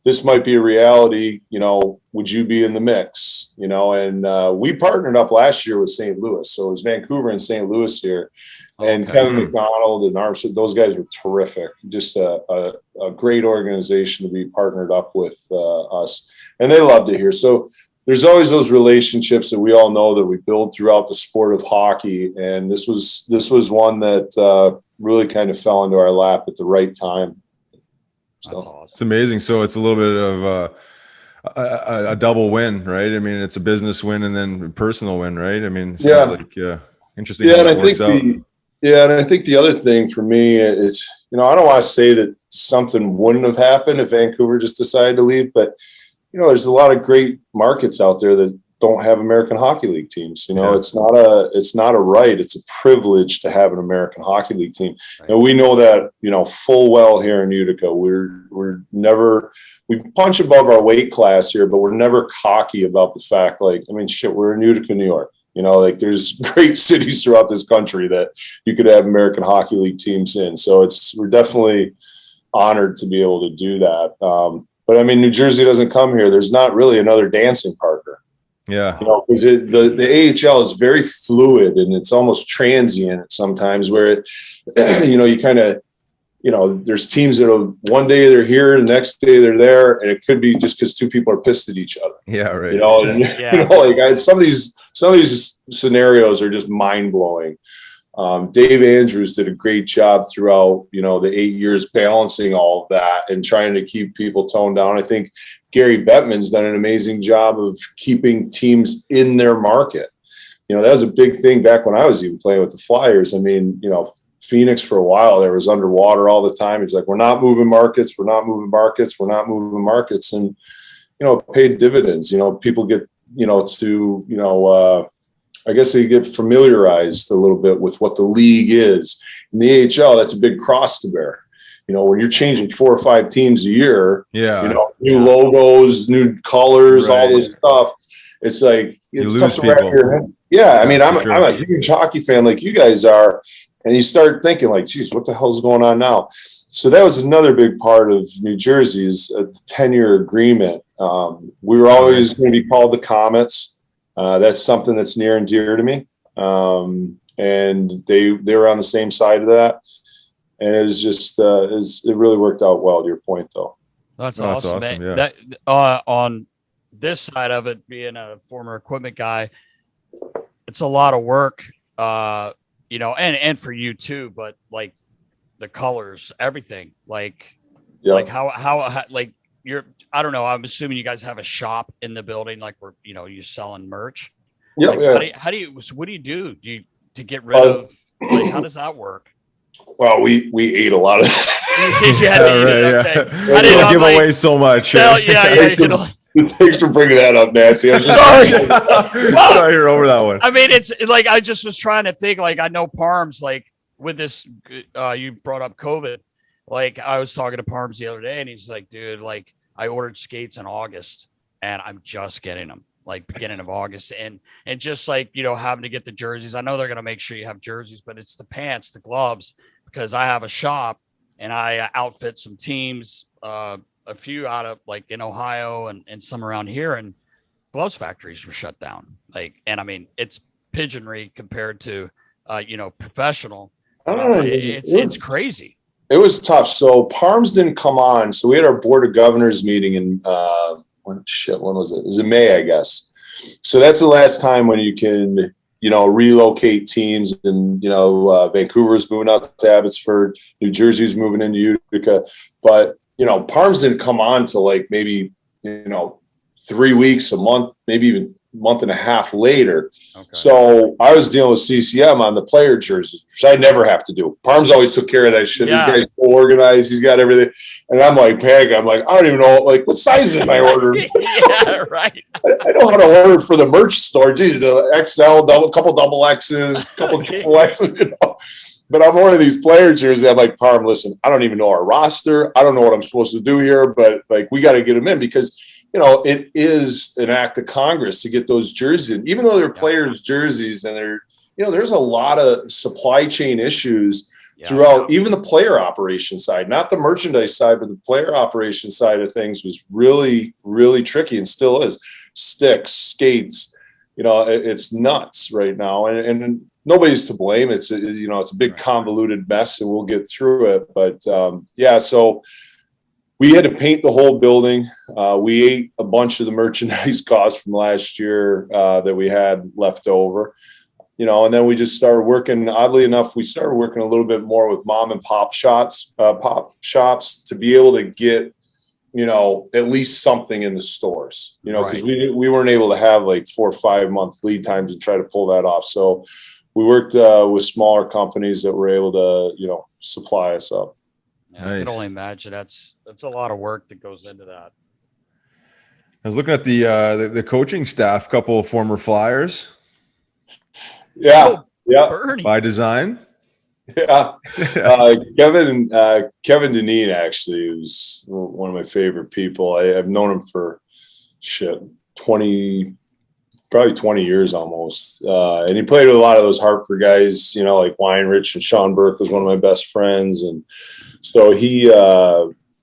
this might be a reality, would you be in the mix? And we partnered up last year with St. Louis. So it was Vancouver and St. Louis here. And Kevin McDonald and Armstrong, those guys were terrific. Just a great organization to be partnered up with us. And they loved it here. So there's always those relationships that we all know that we build throughout the sport of hockey. And this was one that really kind of fell into our lap at the right time. So. That's awesome. It's amazing. So it's a little bit of a double win, right? It's a business win and then a personal win, right? it sounds like interesting how that works out. And I think the other thing for me is, I don't want to say that something wouldn't have happened if Vancouver just decided to leave, but there's a lot of great markets out there that don't have American Hockey League teams. It's not a right. It's a privilege to have an American Hockey League team. Right. And we know that, full well here in Utica. We're never, we punch above our weight class here, but we're never cocky about the fact, we're in Utica, New York. There's great cities throughout this country that you could have American Hockey League teams in. So we're definitely honored to be able to do that. But New Jersey doesn't come here. There's not really another dancing partner. Yeah. Because the AHL is very fluid and it's almost transient sometimes, where you kind of, there's teams that one day they're here, the next day they're there, and it could be just because two people are pissed at each other. Yeah, right. Some of these scenarios are just mind blowing. Dave Andrews did a great job throughout, the 8 years balancing all of that and trying to keep people toned down. I think Gary Bettman's done an amazing job of keeping teams in their market. That was a big thing back when I was even playing with the Flyers. Phoenix for a while there was underwater all the time. It's like, we're not moving markets. And, it paid dividends. People get, I guess they get familiarized a little bit with what the league is. In the AHL, that's a big cross to bear. When you're changing 4 or 5 teams a year, new logos, new colors, all this stuff. It's like, it's tough to wrap your head. Yeah. I'm a huge hockey fan like you guys are. And you start thinking like, geez, what the hell's going on now? So that was another big part of New Jersey's 10-year agreement. We were always going to be called the Comets. That's something that's near and dear to me. And they were on the same side of that. And it was just, it really worked out well, to your point, though. That's awesome. Yeah. That, on this side of it, being a former equipment guy, it's a lot of work, and for you too, but like the colors, everything, like how you're, I don't know. I'm assuming you guys have a shop in the building, like where, you're selling merch. Yeah. What do you do to get rid of Like, how does that work? Well, we ate a lot of I didn't give away so much. Thanks for bringing that up, Nancy. I'm sorry you're over that one. I mean, it's like, I just was trying to think, like, I know Parms, like, with this, you brought up COVID. Like, I was talking to Parms the other day, and he's like, dude, like, I ordered skates in August, and I'm just getting them, like, beginning of August. And just like, having to get the jerseys. I know they're going to make sure you have jerseys, but it's the pants, the gloves, because I have a shop, and I outfit some teams, a few out of, like, in Ohio and some around here, and gloves factories were shut down. Like, and I mean, it's pigeonry compared to, professional. It's crazy. It was tough. So Parms didn't come on. So we had our board of governors meeting in when was it? It was in May, I guess. So that's the last time when you can, relocate teams. And Vancouver's moving out to Abbotsford, New Jersey's moving into Utica, but Parms didn't come on till like maybe 3 weeks, a month, maybe even a month and a half later. Okay. So I was dealing with CCM on the player jerseys, which I never have to do. Parms always took care of that shit. Yeah. This guy's so organized. He's got everything. And I'm like, Peg, I don't even know, like, what size am I ordering? Yeah, right. I know how to order for the merch store. Geez, the XL, couple double X's, couple triple X's, But I'm ordering these player jerseys. I'm like, Parm, listen, I don't even know our roster. I don't know what I'm supposed to do here, but like, we got to get them in because it is an act of Congress to get those jerseys in, even though they're players' jerseys, and they're, there's a lot of supply chain issues throughout, even the player operation side, not the merchandise side, but the player operation side of things was really, really tricky, and still is. Sticks, skates, it's nuts right now, and nobody's to blame. It's it's a big convoluted mess, and we'll get through it. But so we had to paint the whole building. We ate a bunch of the merchandise costs from last year that we had left over, and then we just started working. Oddly enough, we started working a little bit more with mom and pop shops to be able to get, at least something in the stores, because we weren't able to have like 4 or 5 month lead times and try to pull that off. So we worked with smaller companies that were able to, supply us up. Yeah, nice. I can only imagine that's a lot of work that goes into that. I was looking at the coaching staff, couple of former Flyers. Yeah. Bernie. By design. Yeah. Kevin Deneen actually was one of my favorite people. I've known him for 20 years almost. And he played with a lot of those Hartford guys, like Weinrich, and Sean Burke was one of my best friends. And so he,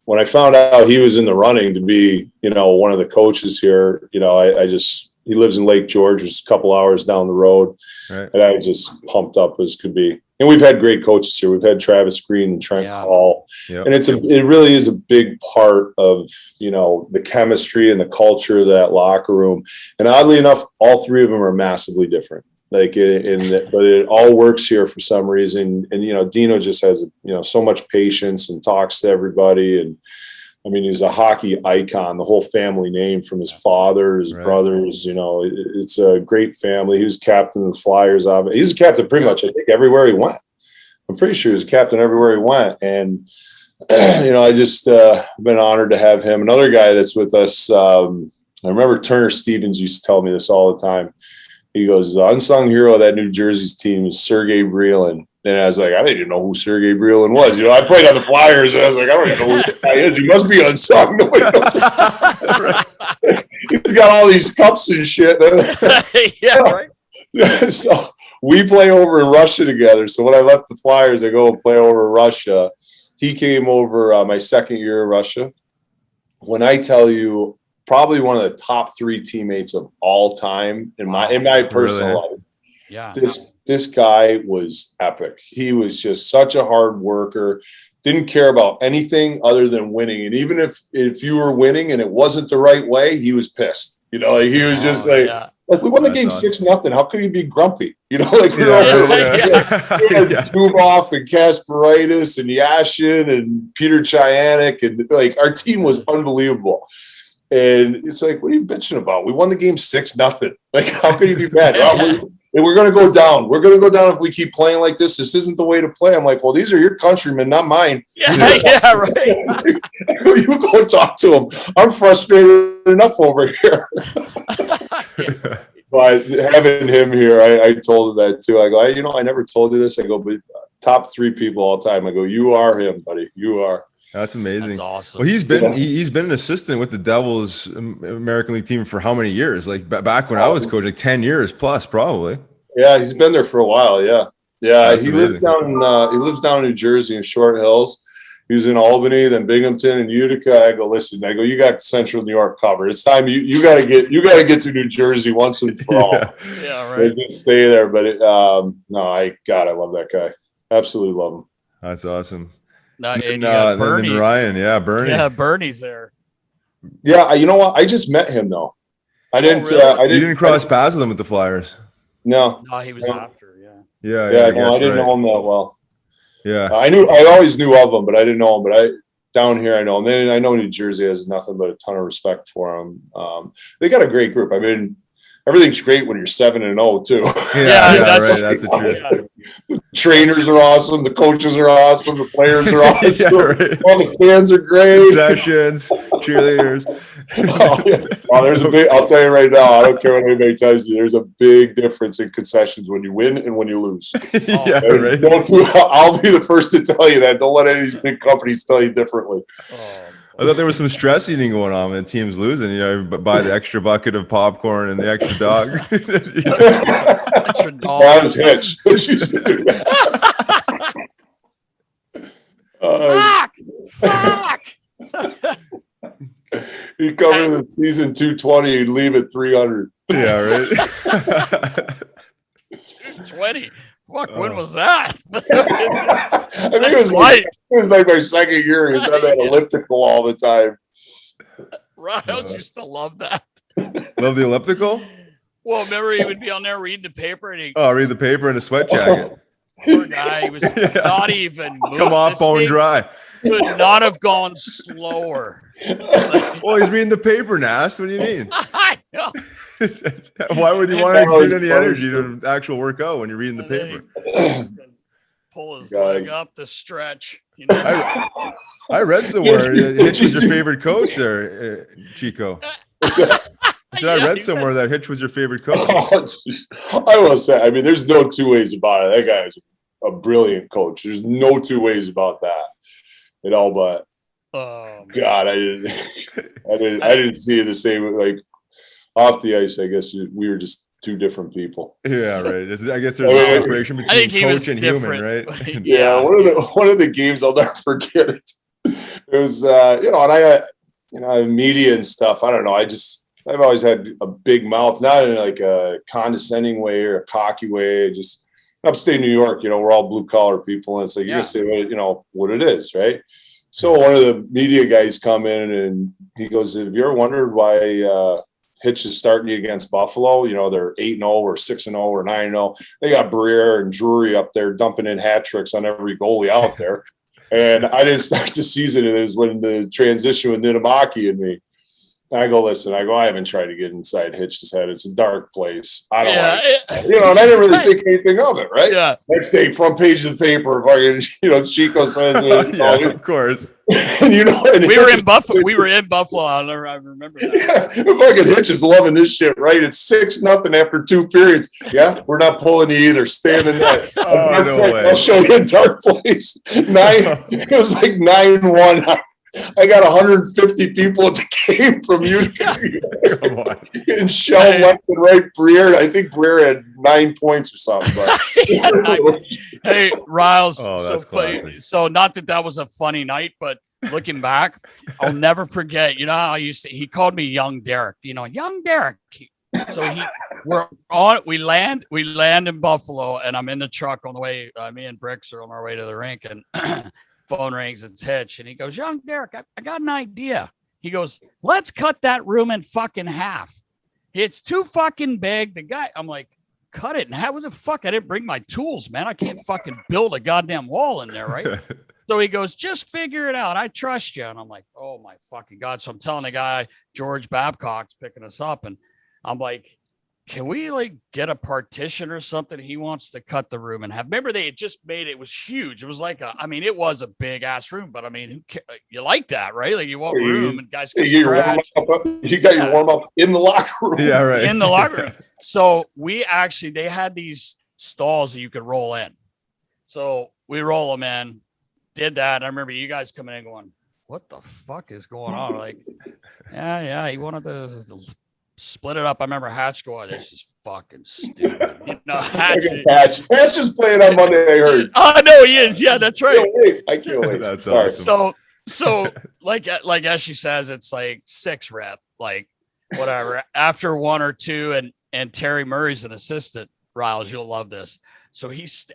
when I found out he was in the running to be, one of the coaches here, he lives in Lake George, which is a couple hours down the road. Right. And I was just pumped up as could be. And we've had great coaches here. We've had Travis Green and Trent Call. Yep. And it really is a big part of, the chemistry and the culture of that locker room. And oddly enough, all three of them are massively different. But it all works here for some reason. And, Dino just has, so much patience and talks to everybody. And I mean, he's a hockey icon, the whole family name from his father, his brothers, it's a great family. He was captain of the Flyers. He's a captain pretty much, I think, everywhere he went. I'm pretty sure he was a captain everywhere he went. And, I just been honored to have him. Another guy that's with us, I remember Turner Stevens used to tell me this all the time. He goes, the unsung hero of that New Jersey's team is Sergei Brylin. And I was like, I didn't even know who Sergei Brylin was. I played on the Flyers, and I was like, I don't even know who this guy is. He must be unsung. Nobody knows. He's got all these cups and shit. Yeah, right. So we play over in Russia together. So when I left the Flyers, I go and play over in Russia. He came over my second year in Russia. When I tell you, probably one of the top 3 teammates of all time in my personal life. Yeah. This guy was epic. He was just such a hard worker, didn't care about anything other than winning. And even if you were winning and it wasn't the right way, he was pissed. He was just like we won the game 6-0. How could he be grumpy? We were over Zubov and Kasparaitis and Yashin and Peter Chayanik, and like our team was unbelievable. And it's like, what are you bitching about? We won the game 6-0. Like, how could you be mad? we're going to go down. We're going to go down if we keep playing like this. This isn't the way to play. I'm like, well, these are your countrymen, not mine. Yeah, right. You go talk to them. I'm frustrated enough over here. But having him here, I told him that too. I go, I never told you this. I go, but top 3 people all time. I go, you are him, buddy. You are. That's amazing. That's awesome. Well, he's been an assistant with the Devils American League team for how many years? Like back when I was coaching, like 10 years plus, probably. Yeah, he's been there for a while. Yeah. That's he amazing. lives down in New Jersey in Short Hills. He was in Albany, then Binghamton and Utica. I go, listen. I go, you got Central New York covered. It's time you got to get to New Jersey once and for all. Yeah, right. Just stay there. But I love that guy. Absolutely love him. That's awesome. And then Ryan, Bernie. Yeah, Bernie's there. Yeah, you know what? I just met him though. I didn't. Really? You didn't cross paths with him with the Flyers. No, he was after. Yeah. I didn't know him that well. Yeah, I always knew of him, but I didn't know him. But down here, I know him. And I know New Jersey has nothing but a ton of respect for him. They got a great group. I mean, everything's great when you're 7-0 too. Yeah, right. That's the truth. The trainers are awesome. The coaches are awesome. The players are awesome. Yeah, right. All the fans are great. Sessions, cheerleaders. There's a big. I'll tell you right now. I don't care what anybody tells you. There's a big difference in concessions when you win and when you lose. Yeah, right. I'll be the first to tell you that. Don't let any of these big companies tell you differently. I thought there was some stress eating going on when the team's losing. Buy the extra bucket of popcorn and the extra dog. Extra dog. Hitch. Fuck! He'd come in the season 220, he'd leave at 300. Yeah, right. 220. Fuck, when was that? I think it was like my second year. He was on that elliptical all the time. Riles used to love that. Love the elliptical? Well, remember he would be on there reading the paper and read the paper in a sweat jacket. Poor guy, he was not even moving. Come off bone dry. Could not have gone slower. Well, he's reading the paper, Nass. What do you mean? I know. Why would you want to exert any energy to actual workout when you're reading the paper? Pull his leg up the stretch. I read somewhere that Hitch was your favorite coach there, Chico. I read somewhere that Hitch was your favorite coach. I will say, I mean, there's no 2 ways about it. That guy is a brilliant coach. There's no 2 ways about that at all. But God, I didn't see it the same. Like off the ice, I guess we were just 2 different people. Yeah, right. I guess there's a separation between coach and human, right? Yeah, one of the games I'll never forget it. It was and I media and stuff. I don't know. I've always had a big mouth, not in like a condescending way or a cocky way. Just upstate New York, we're all blue collar people, and it's like you gotta say what it is, right? So one of the media guys come in and he goes, "Have you ever wondered why Hitch is starting you against Buffalo? They're 8-0 or 6-0 or 9-0. They got Briere and Drury up there dumping in hat tricks on every goalie out there." And I didn't start the season. It was when the transition with Niittymaki and me. And I go, listen, I haven't tried to get inside Hitch's head. It's a dark place. I don't like it. And I didn't really think anything of it, right? Yeah. Next day, front page of the paper, Chico says it. Of course. And, we were in Buffalo. I remember that. Yeah, fucking Hitch is loving this shit, right? It's 6-0 after 2 periods. Yeah, we're not pulling you either. Stay in the net. No way. I'll show you a dark place. It was like 9-1. I got 150 people at the game from Utica. Come on. And shell left and right. Briere, I think Briere had 9 points or something. But. Hey, Riles. That's classic. So not that was a funny night, but looking back, I'll never forget. How he called me Young Derek. Young Derek. So we land in Buffalo, and I'm in the truck on the way. Me and Bricks are on our way to the rink, and phone rings. It's Hitch, and he goes, "Young Derek, I got an idea." He goes, "Let's cut that room in fucking half. It's too fucking big." The guy, I'm like, "Cut it in half? What the fuck? I didn't bring my tools, man. I can't fucking build a goddamn wall in there, right?" So he goes, "Just figure it out. I trust you." And I'm like, "Oh my fucking God." So I'm telling the guy, George Babcock's picking us up, and I'm like, can we like get a partition or something? He wants to cut the room and have, remember they had just made, it was huge. It was like it was a big ass room, but I mean, you like that, right? Like you want room and guys can stretch. You got your warm up in the locker room. Yeah, right. In the locker room. So they had these stalls that you could roll in. So we roll them in, did that. And I remember you guys coming in going, what the fuck is going on? Like, yeah, he wanted to split it up. I remember Hatch going, this is fucking stupid. You know, Hatch just playing on Monday, I heard. Oh, no, he is. Yeah, that's right. I can't wait. That's awesome. So like as she says, it's like 6 rep, like whatever. After 1 or 2, and Terry Murray's an assistant, Riles, you'll love this. So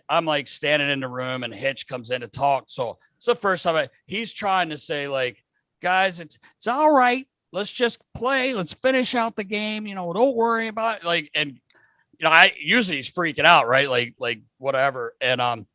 I'm like standing in the room and Hitch comes in to talk. So it's the first time he's trying to say like, guys, it's all right. Let's just play. Let's finish out the game. You know, don't worry about it. Like, and you know, usually he's freaking out, right? Like whatever. And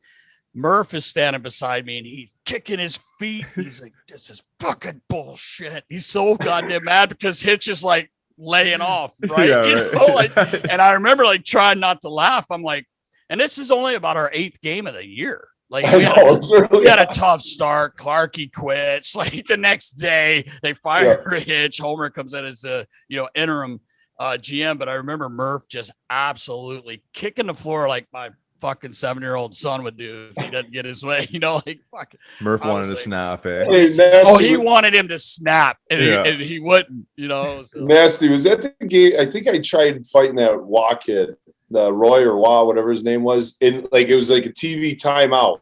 Murph is standing beside me and he's kicking his feet. He's like, this is fucking bullshit. He's so goddamn mad because Hitch is like laying off, right? Yeah, you know, like, and I remember like trying not to laugh. I'm like, and this is only about our 8th game of the year. Like we had a tough start. Clarkie quits. Like the next day they fire Hitch. Homer comes in as a interim GM. But I remember Murph just absolutely kicking the floor like my fucking 7-year-old son would do if he doesn't get his way. You know, like fuck. Murph wanted to snap. He wanted him to snap, and he wouldn't. You know, so. Nasty was at the game. I think I tried fighting that Wah kid. The Roy or Wah, whatever his name was, and like it was like a TV timeout.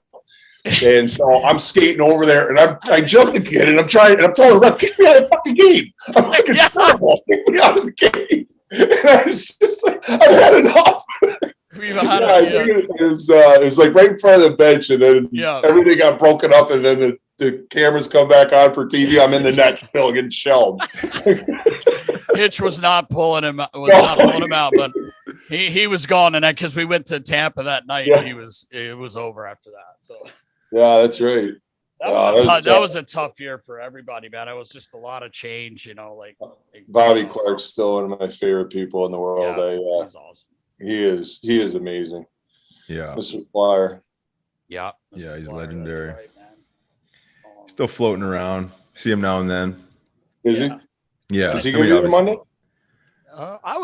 And so I'm skating over there, and I jumped the kid, and I'm telling the ref, kick me out of the fucking game. I'm like, it's terrible. Kick me out of the game. And I was just like, I've had enough. It was like right in front of the bench, and then everything got broken up, and then the cameras come back on for TV. I'm in the net still getting shelled. Hitch was not pulling him out, but he was gone, and because we went to Tampa that night, it was over after that. So yeah, that's right. That was a tough year for everybody, man. It was just a lot of change, you know. Like Bobby Clark's still one of my favorite people in the world. He's awesome. He is amazing. Yeah, Mr. Flyer. Yeah, he's legendary. Right, still floating around. See him now and then. Is he? Yeah. Is he going to be Monday? I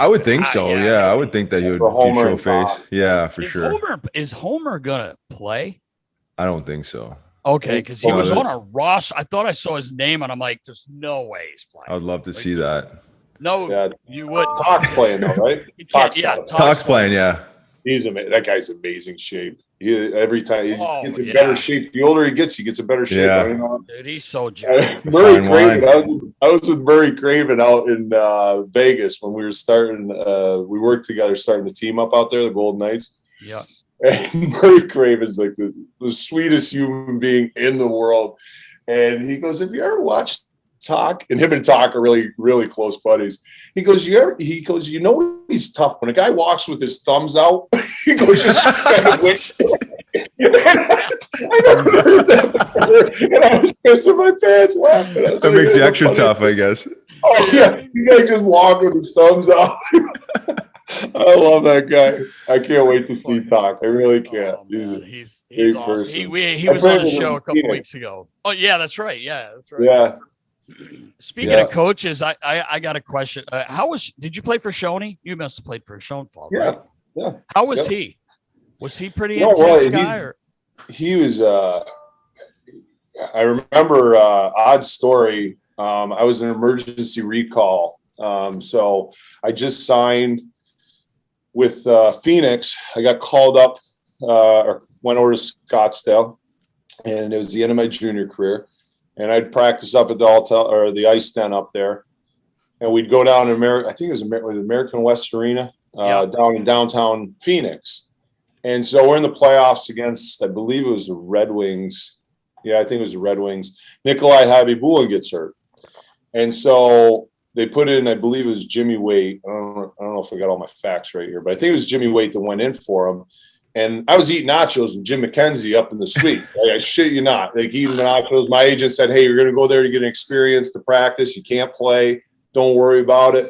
would think so. Yeah, I would think that he would show face. Yeah, for sure. Is Homer gonna play? I don't think so. Okay, because he was on a roster. I thought I saw his name, and I'm like, "There's no way he's playing." I'd love to see that. No, you wouldn't. Talk's playing though, right? Talk's playing. Yeah, he's amazing. That guy's amazing shape. Every time he gets in better shape. The older he gets in better shape. Yeah. Dude, he's so jacked. Murray Craven. I was with Murray Craven out in Vegas when we were starting. We worked together, starting the team up out there, the Golden Knights. Yeah. And Murray Craven's like the sweetest human being in the world. And he goes, "Have you ever watched Talk?" And him and Talk are really, really close buddies. He goes, you know, he's tough. When a guy walks with his thumbs out, he goes, just kind of wish. I never heard that before. And I was pissing my pants laughing. That makes you extra tough, I guess. Oh, yeah. You guys just walk with his thumbs out. I love that guy. I can't wait to see Talk. I really can't. He's awesome. He was on the show a couple weeks ago. Oh, yeah, that's right. Yeah, that's right. Yeah. Speaking of coaches, I got a question. Did you play for Shoney? You must have played for Schoenfeld, right? Yeah. How was he? Was he pretty intense guy? He was. I remember odd story. I was an emergency recall, so I just signed with Phoenix. I got called up, or went over to Scottsdale, and it was the end of my junior career. And I'd practice up at the ice den up there, and we'd go down to I think it was American West Arena down in downtown Phoenix. And so we're in the playoffs against, I believe it was the Red Wings. Yeah, I think it was the Red Wings. Nikolai Habibulin gets hurt, and so they put in, I believe it was Jimmy Waite. I don't know if I got all my facts right here, but I think it was Jimmy Waite that went in for him. And I was eating nachos with Jim McKenzie up in the suite. I shit you not. Like eating the nachos. My agent said, "Hey, you're going to go there to get an experience to practice. You can't play. Don't worry about it."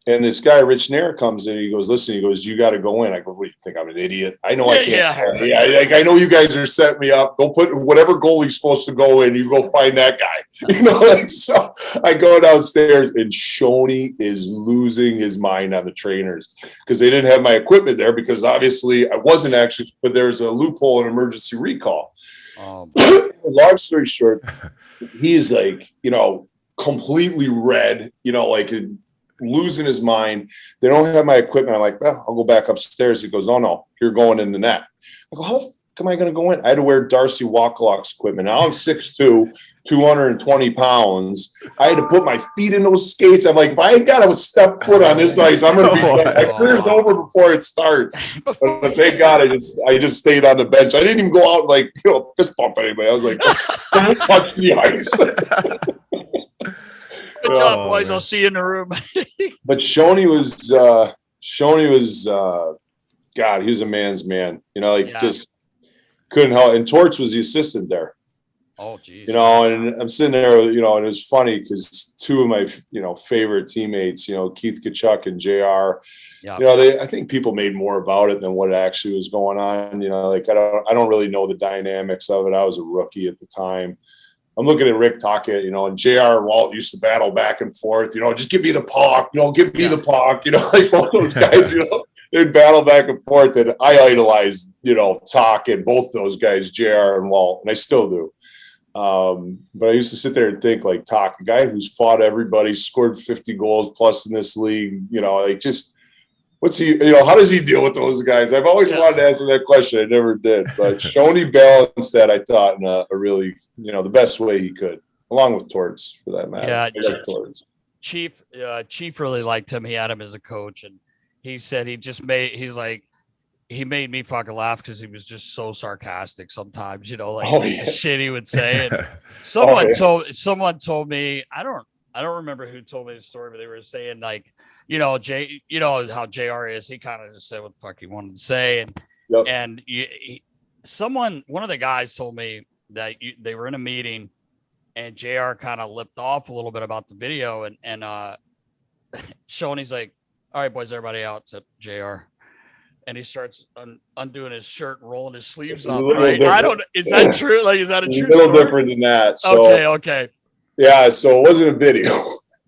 And this guy, Rich Nair, comes in. He goes, listen, he goes, you got to go in. I go, what do you think? I'm an idiot. I know I can't. I know you guys are setting me up. Go put whatever goalie's supposed to go in. You go find that guy. So I go downstairs and Shoney is losing his mind on the trainers because they didn't have my equipment there because obviously I wasn't actually, but there's a loophole in emergency recall. Long story short, he is like, completely red, like losing his mind. They don't have my equipment. I'm like, well, I'll go back upstairs. He goes, oh no, you're going in the net. I go, how am I going to go in? I had to wear Darcy Wakalok's equipment. Now I'm 6'2", 220 pounds. I had to put my feet in those skates. I'm like, if I ain't got to step foot on this ice, I'm going to be, my career's over before it starts. But thank God I just stayed on the bench. I didn't even go out and fist bump anybody. I was like, don't touch the ice. Good job, boys. Man. I'll see you in the room. But Shoney was God, he was a man's man. Just couldn't help. And Torts was the assistant there. Oh, geez. And I'm sitting there, and it was funny because two of my, favorite teammates, Keith Kachuk and JR, I think people made more about it than what actually was going on. I don't really know the dynamics of it. I was a rookie at the time. I'm looking at Rick Tockett, and JR and Walt used to battle back and forth, just give me the puck, give me the puck, both those guys, they'd battle back and forth. And I idolized, Tock and both those guys, JR and Walt, and I still do. But I used to sit there and think like Tock, a guy who's fought everybody, scored 50 goals plus in this league, what's he, how does he deal with those guys? I've always wanted to answer that question. I never did. But Shoney balanced that, I thought, in a really, the best way he could, along with Torts, for that matter. Yeah, Chief really liked him. He had him as a coach. And he said he made me fucking laugh because he was just so sarcastic sometimes, shit he would say. And someone told me, I don't remember who told me the story, but they were saying like, how JR is, he kind of just said what the fuck he wanted to say. And one of the guys told me that they were in a meeting and JR kind of lipped off a little bit about the video and Shoney's like, all right, boys, everybody out except JR. And he starts undoing his shirt and rolling his sleeves up. Right? Is that true? Like, is that a true story? A little different than that. So, okay. Yeah. So it wasn't a video.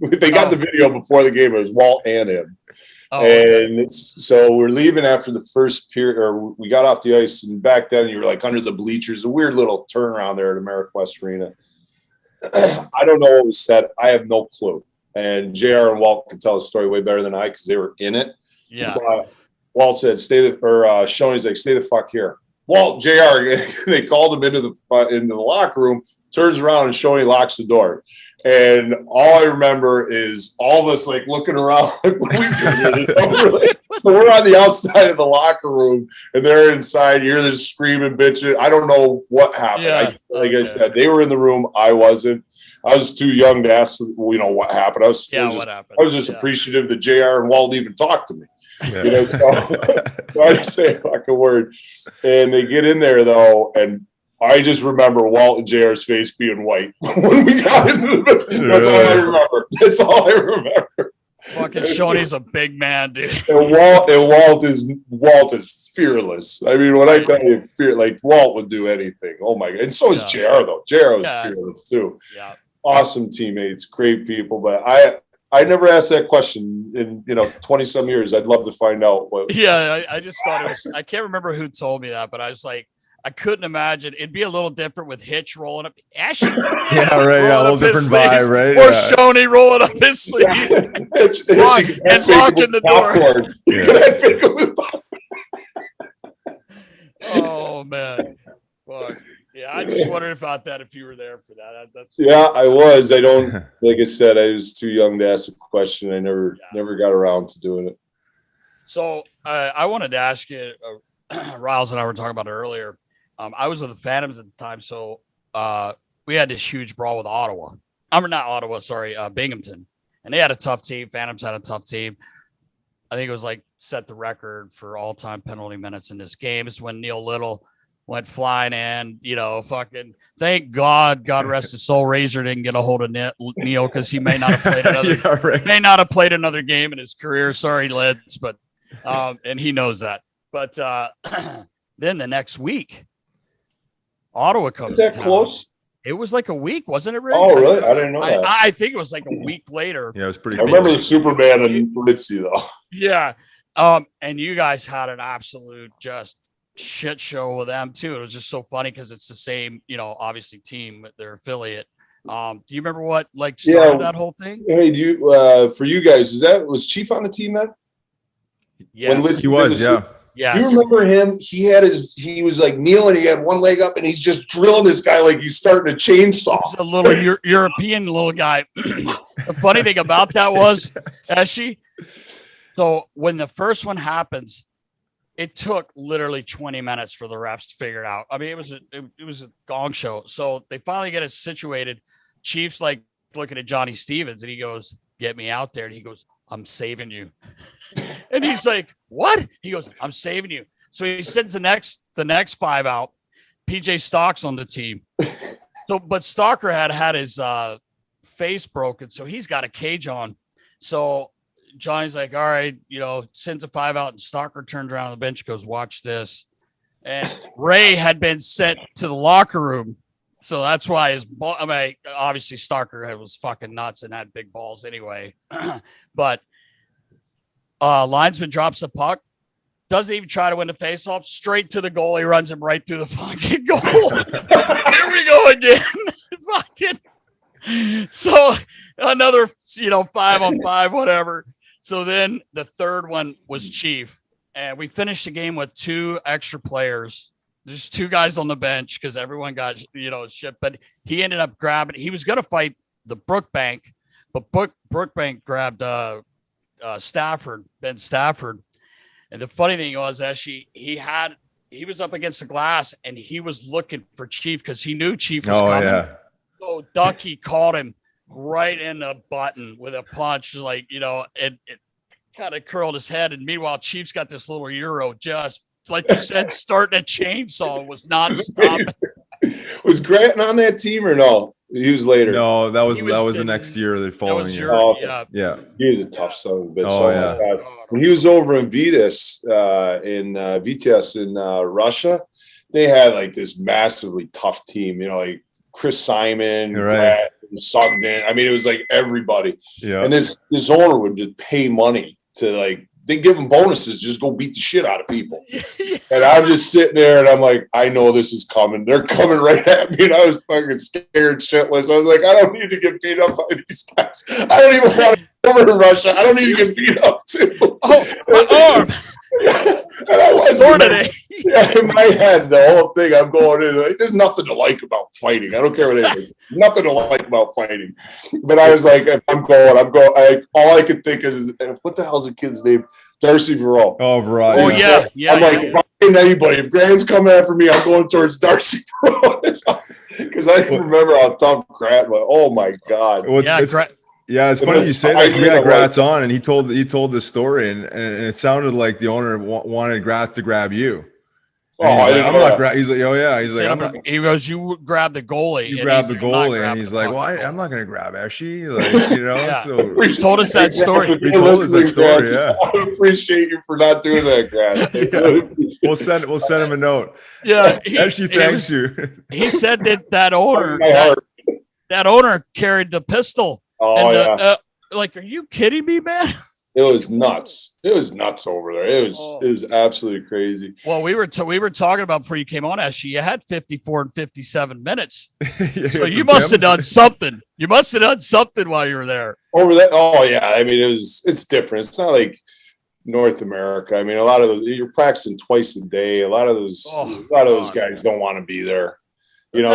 They got the video before the game. It was Walt and him. So we're leaving after the first period, or we got off the ice. And back then you were like under the bleachers, a weird little turnaround there at America West Arena. I don't know what was said. I have no clue. And JR and Walt can tell the story way better than I because they were in it. Yeah. Walt said, Shoney's like, stay the fuck here. Walt, JR, they called him into the locker room, turns around and Shoney locks the door. And all I remember is all of us like looking around. Like, what are we doing? So we're on the outside of the locker room and they're inside. You hear this screaming, bitching. I don't know what happened. I said, they were in the room. I wasn't. I was too young to ask, what happened. I was just appreciative that JR and Walt even talked to me. Yeah. So I didn't say a fucking word. And they get in there though, and I just remember Walt and JR's face being white when we got into the That's all I remember. That's all I remember. Fucking Shoney's a big man, dude. And Walt is fearless. I mean, when I tell you Walt would do anything. Oh my God. And so is JR though. JR was fearless too. Yeah. Awesome teammates, great people. But I never asked that question in 20 some years. I'd love to find out what. Yeah, I just thought it was. I can't remember who told me that, but I was like, I couldn't imagine. It'd be a little different with Hitch rolling up. Ashe, yeah, right. Yeah, a little different vibe, right? Or Shoney rolling up his sleeve and locking the door. Oh man, fuck. Yeah, I just wondered about that if you were there for that. I was. I don't, like I said, I was too young to ask a question. I never got around to doing it. So I wanted to ask you, Riles and I were talking about it earlier. I was with the Phantoms at the time, so we had this huge brawl with Ottawa. Binghamton. And they had a tough team. Phantoms had a tough team. I think it was like set the record for all-time penalty minutes in this game. It's when Neil Little went flying in, fucking thank God rest his soul. Razor didn't get a hold of Neil because he may not have played another game in his career. Sorry, Lids, but and he knows that. But then the next week, Ottawa comes. Is that close? It was like a week, wasn't it, Rick? Oh, really? I didn't know that. I think it was like a week later. Yeah, it was pretty. I remember the Superman and Blitzy though. Yeah. And you guys had an absolute just shit show with them too. It was just so funny because it's the same, obviously team, their affiliate. Do you remember what started that whole thing? Hey, do you for you guys, was Chief on the team then? Yes, he was. Yeah. Yeah. You remember him? He was like kneeling, he had one leg up, and he's just drilling this guy like he's starting a chainsaw. He's a little European little guy. The funny thing about that was, Esche, so when the first one happens, it took literally 20 minutes for the refs to figure it out. I mean, it was a gong show. So they finally get it situated. Chief's like looking at Johnny Stevens, and he goes, "Get me out there." And he goes, "I'm saving you." And he's like, "What?" He goes, "I'm saving you." So he sends the next five out. PJ Stock's on the team. But Stalker had his face broken, so he's got a cage on. So Johnny's like, "All right," sends a five out, and Stalker turns around on the bench, goes, "Watch this." And Ray had been sent to the locker room. So that's why obviously Stalker was fucking nuts and had big balls anyway. But linesman drops the puck, doesn't even try to win the faceoff, straight to the goalie, runs him right through the fucking goal. Here we go again. Fucking. So another, 5-on-5, whatever. So then the third one was Chief, and we finished the game with 2 extra players. There's 2 guys on the bench because everyone got, shit. But he ended up grabbing. He was going to fight the Brookbank, but Brookbank grabbed Ben Stafford. And the funny thing was, Esche, he was up against the glass, and he was looking for Chief because he knew Chief was coming. Yeah. So Ducky caught him right in the button with a punch, it kind of curled his head. And meanwhile, Chief's got this little Euro just, like you said, starting a chainsaw, was non-stop. Was Grattan on that team or no? He was later. No, that was the next year, the following year. Yeah. He was a tough son of a bitch. When he was over in Vitesse in Russia, they had like this massively tough team, like Chris Simon, Grattan, Sugden. I mean, it was like everybody. Yeah. And this owner would just pay money to they give them bonuses, just go beat the shit out of people. And I'm just sitting there and I'm like, I know this is coming. They're coming right at me. And I was fucking scared shitless. I was like, I don't need to get beat up by these guys. I don't even want to go over to Russia. I don't need to get beat up too. Oh, my arm. And I was in my head, the whole thing, I'm going in like, there's nothing to like about fighting. I don't care what it is. Nothing to like about fighting. But I was like, if I'm going. All I could think is, what the hell's the kid's name? Darcy Verreau. Oh, Verreau. Oh, yeah. I'm like, if I ain't anybody, if Grant's coming after me, I'm going towards Darcy Verreau. Because I remember how tough Grant was. Oh, my God. It's funny you say that, because we had Gratz on, and he told this story, and it sounded like the owner wanted Gratz to grab you. I'm not. He's like, oh yeah. He's like, I'm not. He goes, you grab the goalie. You grab the goalie, and he's like, well, I'm not going to grab Esche. Yeah. So he told us that story. He told us that story. Yeah. I appreciate you for not doing that, Gratz. We'll send him a note. Yeah, Esche thanks you. He said that owner carried the pistol. Oh, yeah. Are you kidding me, man? It was nuts. It was nuts over there. It was absolutely crazy. Well, we were talking about before you came on, Esche. You had 54 and 57 minutes, so you must have done something. You must have done something while you were there. Over that? Oh yeah. I mean, it's different. It's not like North America. I mean, a lot of those, you're twice a day. A lot of those guys don't want to be there.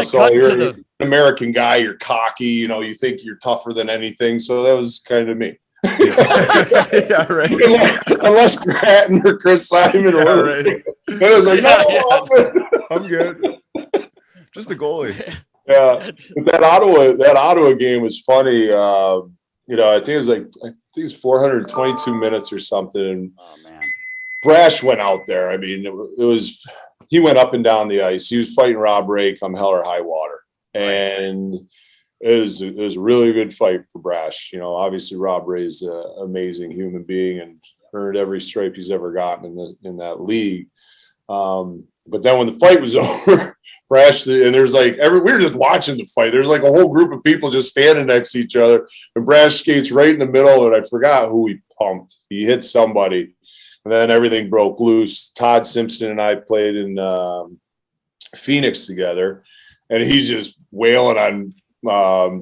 So you're an American guy, you're cocky, you think you're tougher than anything. So that was kind of me. Yeah, right. Unless Grattan or Chris Simon or right. It was like, I'm good. Just the goalie. Yeah. But that Ottawa game was funny. I think it was 422 minutes or something. And oh man. Brash went out there. I mean, it was he went up and down the ice. He was fighting Rob Ray come hell or high water. And it was a really good fight for Brash. You know, obviously Rob Ray is an amazing human being and earned every stripe he's ever gotten in that league. But then when the fight was over, Brash, and there's like we were just watching the fight. There's like a whole group of people just standing next to each other. And Brash skates right in the middle, and I forgot who he pumped. He hit somebody, and then everything broke loose. Todd Simpson and I played in Phoenix together, and he's just wailing on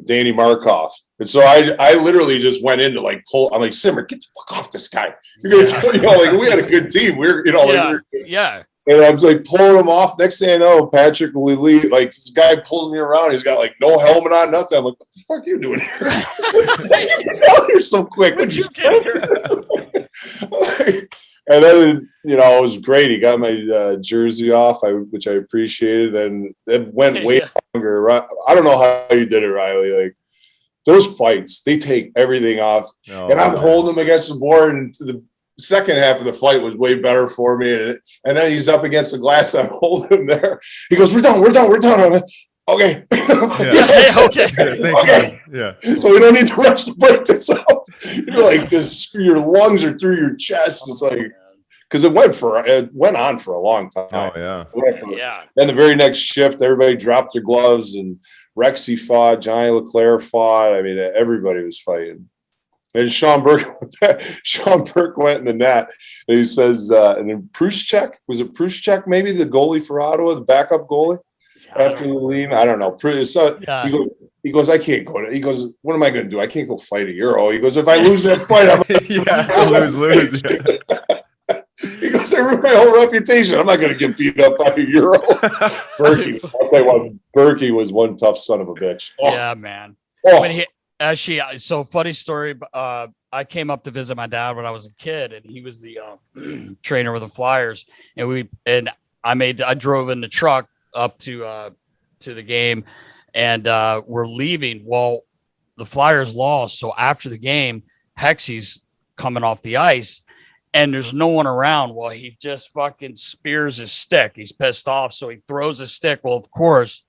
Danny Markov. And so I literally just went in to like pull. I'm like, Simmer, get the fuck off this guy. You're gonna, like we had a good team. And I was like pulling him off. Next thing I know, Patrick Lilly, like this guy pulls me around. He's got like no helmet on, nothing. I'm like, what the fuck are you doing here? You got here so quick. What'd you get here? And then, you know, it was great. He got my jersey off, which I appreciated. And it went way longer. I don't know how you did it, Riley. Like those fights, they take everything off. And I'm holding him against the board, and the second half of the fight was way better for me. And then he's up against the glass. I'm holding him there. He goes, we're done. I'm like, okay. Okay. Yeah. So we don't need to rush to break this up. You're like, just your lungs are through your chest. It's like, because it went on for a long time. Oh yeah. Then the very next shift, everybody dropped their gloves, and Rexy fought, Johnny Leclerc fought. I mean, everybody was fighting. And Sean Burke went in the net, and he says, and then Pruschek, was it Pruschek, maybe the goalie for Ottawa, the backup goalie after the lean? I don't know. So he goes, I can't go. He goes, what am I going to do? I can't go fight a Euro. He goes, if I lose that fight, I'm lose. He goes, I ruined my whole reputation. I'm not going to get beat up by a Euro. Berkey, I'll tell you what, Berkey was one tough son of a bitch. Oh. Yeah, man. Actually, so funny story. I came up to visit my dad when I was a kid, and he was the trainer with the Flyers. And I drove in the truck up to the game, and we're leaving. Well, the Flyers lost, so after the game, Hexy's coming off the ice, and there's no one around. Well, he just fucking spears his stick. He's pissed off, so he throws his stick. Well, of course,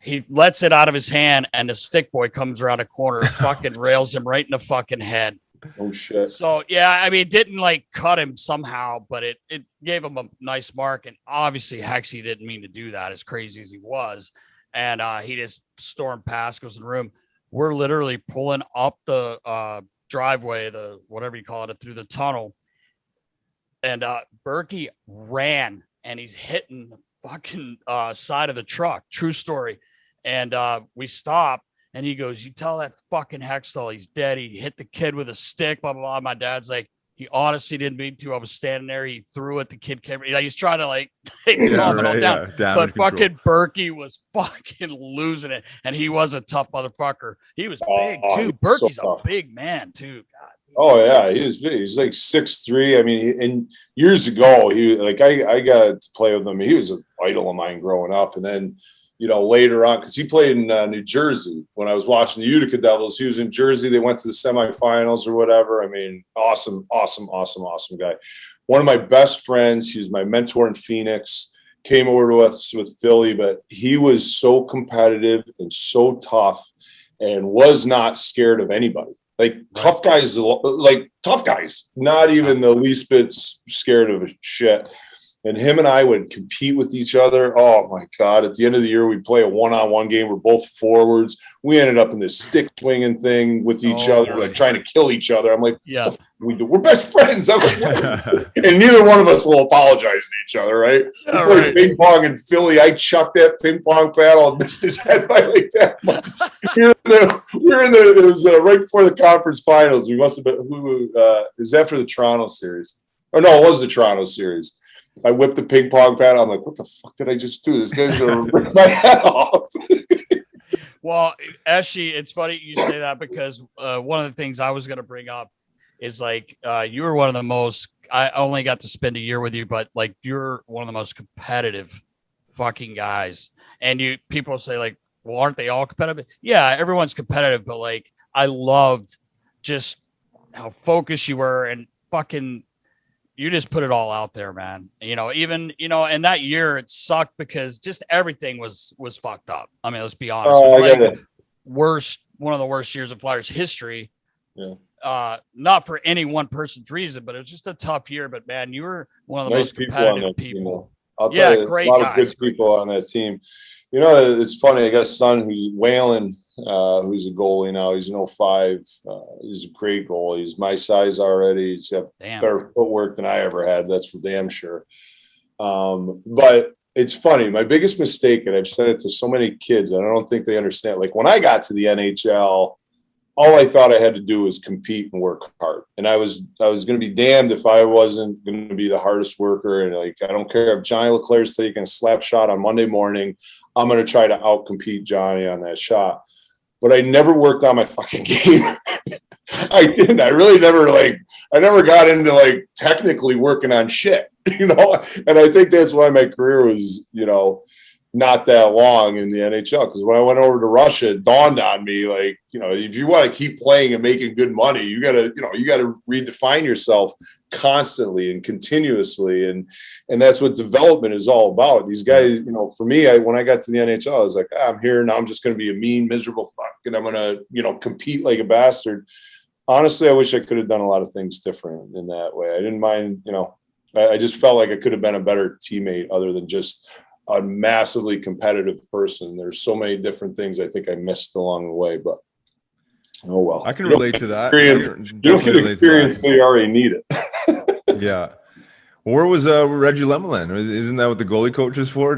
he lets it out of his hand, and the stick boy comes around a corner and fucking rails him right in the fucking head. Oh, shit. So, yeah, I mean, it didn't, like, cut him somehow, but it gave him a nice mark. And obviously, Hexy didn't mean to do that, as crazy as he was. And he just stormed past, goes in the room. We're literally pulling up the driveway, the whatever you call it, through the tunnel. And Berkey ran, and he's hitting the fucking side of the truck. True story. And we stop, and he goes, you tell that fucking Hextall he's dead. He hit the kid with a stick, blah, blah, blah. My dad's like, he honestly didn't mean to. I was standing there. He threw at the kid. He's trying to like calm it all down. But fucking Berkey was fucking losing it. And he was a tough motherfucker. He was big too. Berkey's a big man too. God. Oh yeah, he was big. He's like 6'3". I mean, and years ago, I got to play with him. He was an idol of mine growing up. And then, you know, later on, because he played in New Jersey when I was watching the Utica Devils. He was in Jersey. They went to the semifinals or whatever. I mean, awesome guy. One of my best friends. He was my mentor in Phoenix. Came over to us with Philly, but he was so competitive and so tough, and was not scared of anybody. Like tough guys, not even the least bit scared of shit. And him and I would compete with each other. Oh my God. At the end of the year, we'd play a one-on-one game. We're both forwards. We ended up in this stick swinging thing with each other, like trying to kill each other. I'm like, yeah, we're best friends. I'm like, and neither one of us will apologize to each other, right? We played ping pong in Philly. I chucked that ping pong paddle and missed his head by like that. It was right before the conference finals. We must have been, it was after the Toronto series. Or no, it was the Toronto series. I whipped the ping pong paddle. I'm like, what the fuck did I just do? This guy's going to rip my head off. Well, Esche, it's funny you say that, because one of the things I was going to bring up is like you were one of the most, I only got to spend a year with you, but like you're one of the most competitive fucking guys. And people say like, well, aren't they all competitive? Yeah, everyone's competitive, but like I loved just how focused you were, and fucking you just put it all out there, man. Even and that year it sucked because just everything was fucked up. I mean, let's be honest. It was one of the worst years of Flyers history. Yeah. Not for any one person's reason, but it was just a tough year. But man, you were one of the most competitive people. I'll tell you, great a lot guys, of good people on that team. It's funny. I got a son who's Waylon, who's a goalie now. He's an 05. He's a great goalie. He's my size already. He's got better footwork than I ever had. That's for damn sure. But it's funny. My biggest mistake, and I've said it to so many kids, and I don't think they understand. Like when I got to the NHL, all I thought I had to do was compete and work hard. And I was going to be damned if I wasn't going to be the hardest worker. And like, I don't care if Johnny Leclerc's taking a slap shot on Monday morning, I'm going to try to outcompete Johnny on that shot. But I never worked on my fucking game. I didn't. I really never I never got into technically working on shit, And I think that's why my career was, not that long in the NHL, because when I went over to Russia, it dawned on me, if you want to keep playing and making good money, you gotta redefine yourself constantly and continuously, and that's what development is all about. These guys, for me, when I got to the NHL, I was like, I'm here now. I'm just going to be a mean, miserable fuck, and I'm going to, compete like a bastard. Honestly, I wish I could have done a lot of things different in that way. I didn't mind, I just felt like I could have been a better teammate other than just a massively competitive person. There's so many different things I think I missed along the way, but oh well. I can relate to that. You don't get experience till you already need it. Yeah. Where was Reggie Lemelin? Isn't that what the goalie coach is for?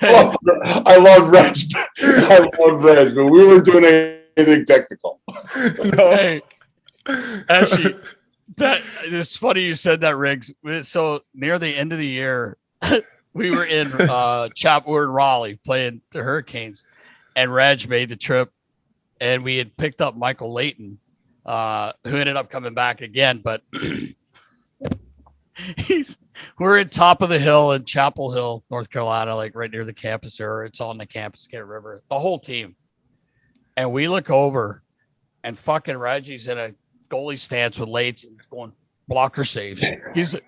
I love Reg. I love Reg, but we weren't doing anything technical. No. Hey, actually, it's funny you said that, Riggs. So near the end of the year, we were in we're in Raleigh playing the Hurricanes, and Reg made the trip, and we had picked up Michael Layton, who ended up coming back again, but we're at top of the hill in Chapel Hill, North Carolina, right near the campus there. It's on the campus, can't remember, the whole team. And we look over, and fucking Reggie's in a goalie stance with Lates and going blocker saves. And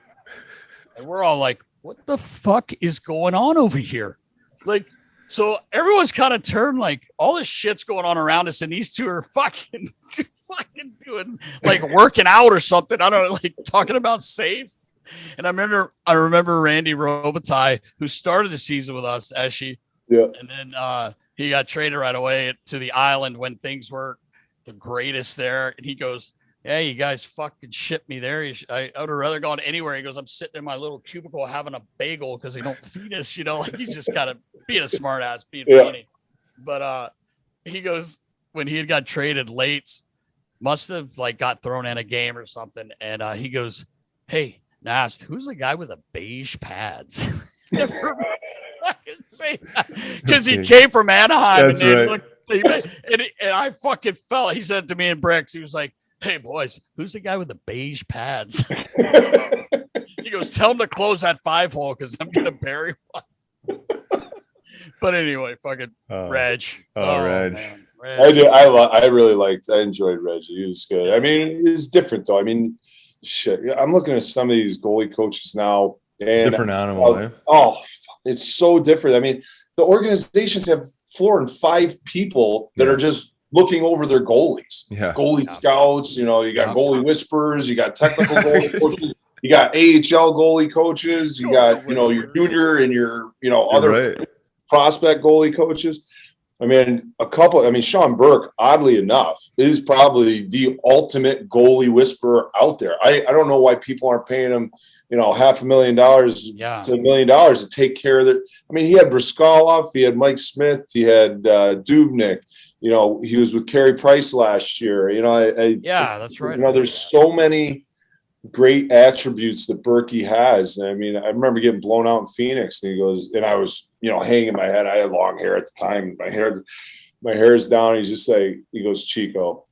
we're all like, what the fuck is going on over here? So everyone's kind of turned, all this shit's going on around us, and these two are fucking doing working out or something. I don't know, talking about saves. And I remember Randy Robitaille, who started the season with us, Esche. Yeah. And then he got traded right away to the island when things weren't the greatest there. And he goes, yeah, you guys fucking shit me there. I would have rather gone anywhere. He goes, I'm sitting in my little cubicle having a bagel because they don't feed us, he's just got to be a smart ass, being funny. But he goes, when he had got traded, Lates must have got thrown in a game or something. And he goes, hey, Nast, who's the guy with the beige pads? Never fucking say that. Because he came from Anaheim. That's right. And I fucking fell. He said to me and Bricks, he was like, hey, boys, who's the guy with the beige pads? He goes, tell him to close that 5-hole because I'm going to bury one. But anyway, fucking Reg. Reg. Man, Reg. I enjoyed Reggie. He was good. I mean, it's different, though. I mean, shit. I'm looking at some of these goalie coaches now. And different animal, eh? Oh, it's so different. I mean, the organizations have 4 and 5 people that are just looking over their goalies. Yeah. Goalie scouts, you got goalie whisperers, you got technical goalie coaches, you got AHL goalie coaches, you got, your junior and your, other prospect goalie coaches. I mean, Sean Burke, oddly enough, is probably the ultimate goalie whisperer out there. I don't know why people aren't paying him, $500,000 to $1 million to take care of it. I mean, he had Briskalov, he had Mike Smith, he had Dubnik. He was with Carey Price last year. That's right. There's so many great attributes that Berkey has. I mean, I remember getting blown out in Phoenix, and he goes, and I was, hanging my head. I had long hair at the time. My hair is down. He's just he goes, Chico,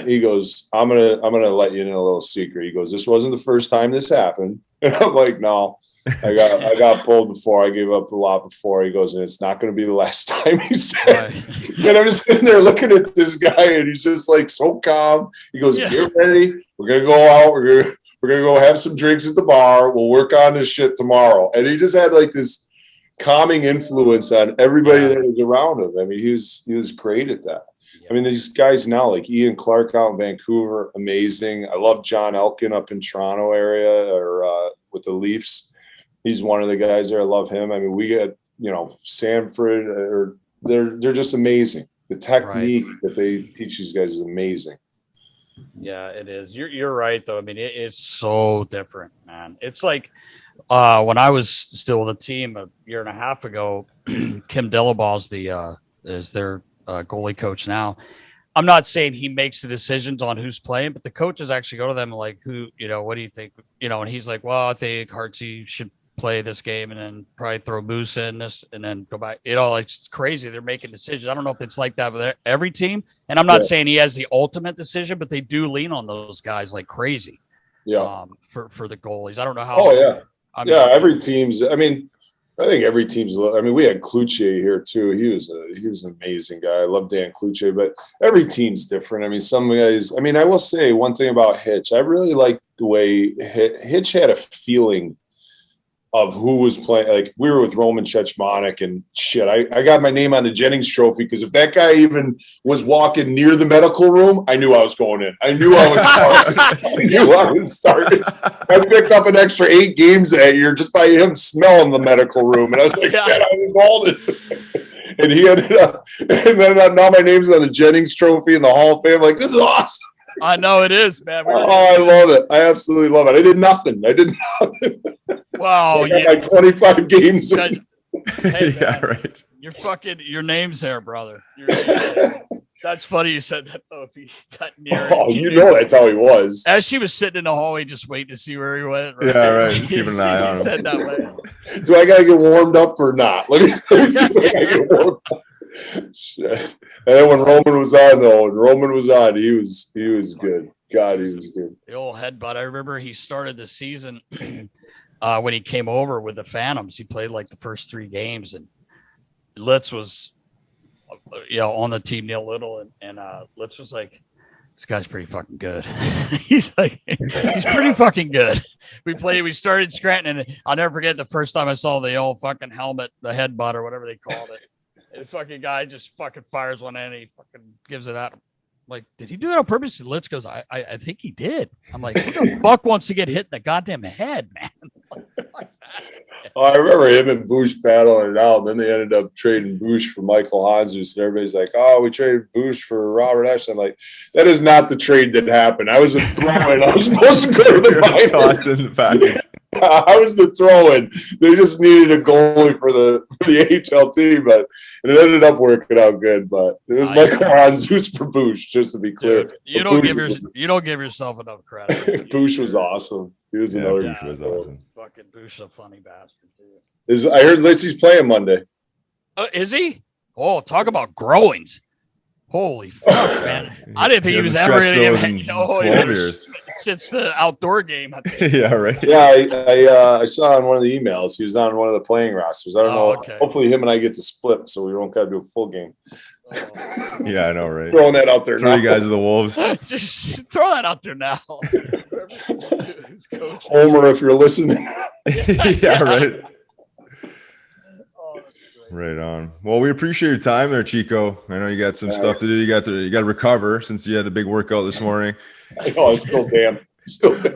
he goes, I'm gonna let you in a little secret. He goes, this wasn't the first time this happened. And I'm like, no, I got pulled before. I gave up a lot before. He goes, and it's not going to be the last time, he said. Right. And I'm just sitting there looking at this guy, and he's just like so calm. He goes, get ready. We're going to go out. We're going to go have some drinks at the bar. We'll work on this shit tomorrow. And he just had like this calming influence on everybody that was around him. I mean, he was great at that. I mean, these guys now, like Ian Clark out in Vancouver, amazing. I love John Elkin up in Toronto area or with the Leafs. He's one of the guys there. I love him. I mean, we get, Sanford, or they're just amazing. The technique that they teach these guys is amazing. Yeah, it is. You're right, though. I mean, it's so different, man. It's like when I was still with the team a year and a half ago, Kim Dillabaw's is their goalie coach now. I'm not saying he makes the decisions on who's playing, but the coaches actually go to them like, who, what do you think? And he's like, well, I think Hartsey should play this game and then probably throw Moose in this and then go back. It's crazy. They're making decisions. I don't know if it's like that with every team. And I'm not saying he has the ultimate decision, but they do lean on those guys like crazy. Yeah. For the goalies. I don't know how. Oh, yeah. Every team's, I think every team's. We had Cloutier here too. He was an amazing guy. I love Dan Cloutier, but every team's different. Some guys. I will say one thing about Hitch. I really like the way Hitch had a feeling of who was playing. Like we were with Roman Cechmanek and shit. I got my name on the Jennings Trophy because if that guy even was walking near the medical room, I knew I was going in. I knew I would start. I picked up an extra 8 games that year just by him smelling the medical room, and I was like, I was golden. And he ended up, and then now my name's on the Jennings Trophy in the Hall of Fame. I'm like, this is awesome. I know it is, man. I love it. I absolutely love it. I did nothing. Wow. Like 25 games. Hey, man, right. Your name's there, brother. That's funny you said that, though. If he got near that's how he was. As she was sitting in the hallway just waiting to see where he went. Right? Yeah, right. Keeping an eye on him. Said that way. Do I got to get warmed up or not? Let me see if I gotta get warmed up. Shit. And then when Roman was on, he was good. God, he was good. The old headbutt. I remember he started the season when he came over with the Phantoms. He played like the first 3 games, and Litz was, on the team, Neil Little, and Litz was like, "This guy's pretty fucking good." He's like, "He's pretty fucking good." We started Scranton, and I'll never forget the first time I saw the old fucking helmet, the headbutt or whatever they called it. And the fucking guy just fucking fires one in and he fucking gives it at him. Like, did he do that on purpose? And Litz goes, I think he did. I'm like, who the fuck wants to get hit in the goddamn head, man? I remember him and Bush battling it out. Then they ended up trading Bush for Michael Hanzus. And everybody's like, oh, we traded Bush for Robert Esche. I'm like, that is not the trade that happened. I was a throw-in. I was supposed to go to the minor. Tossed in the package. I was the throw-in. They just needed a goalie for the AHL team, but it ended up working out good. But it was Michael Hanzus for Bush, just to be clear. Dude, you don't give yourself enough credit. Bush was awesome. He was another. Bush was awesome. Fucking Bush is a funny bastard too. I heard Litzy's playing Monday. Is he? Oh, talk about growings. Holy fuck, man. I didn't think he was ever in years. Since the outdoor game. I think. Yeah, right. Yeah, I saw on one of the emails he was on one of the playing rosters. I don't know. Okay. Hopefully him and I get to split so we won't gotta do a full game. Yeah, I know, right? Throwing that out there now. 3 guys of the Wolves. Just throw that out there now. Homer, if you're listening. Yeah, right. Right on. Well, we appreciate your time there, Chico. I know you got some stuff to do. You got to recover since you had a big workout this morning. I know, it's still damn.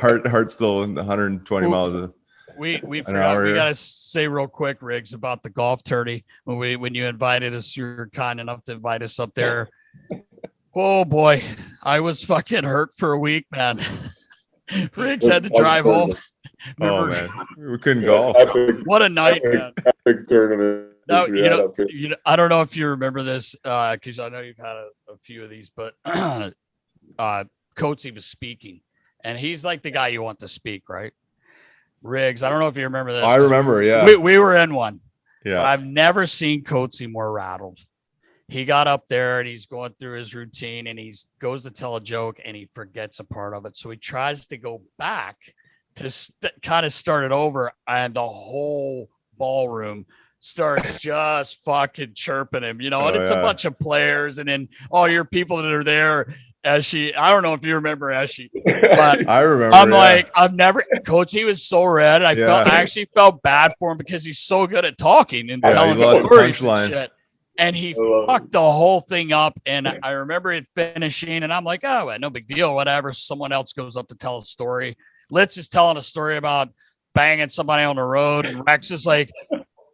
Heart still 120 miles we got to say real quick, Riggs, about the golf tourney. When you invited us, you were kind enough to invite us up there. Oh boy, I was fucking hurt for a week, man. Riggs had to drive home. Oh man, we couldn't golf. What a night, man. Epic tournament. Now, I don't know if you remember this because I know you've had a few of these, but Coates was speaking, and he's like the guy you want to speak, right? Riggs, I don't know if you remember this. I remember, yeah. We were in one. Yeah. But I've never seen Coates more rattled. He got up there and he's going through his routine and he goes to tell a joke and he forgets a part of it. So he tries to go back kind of start it over, and the whole ballroom starts just fucking chirping him, and it's a bunch of players, and then all your people that are there. Esche, I don't know if you remember Esche, but I remember. I'm like, I've never, Coach, he was so red. I actually felt bad for him because he's so good at talking and telling stories and shit. And he fucked the whole thing up. And I remember it finishing, and I'm like, oh, well, no big deal, whatever. Someone else goes up to tell a story. Litz is telling a story about banging somebody on the road, and Rex is like,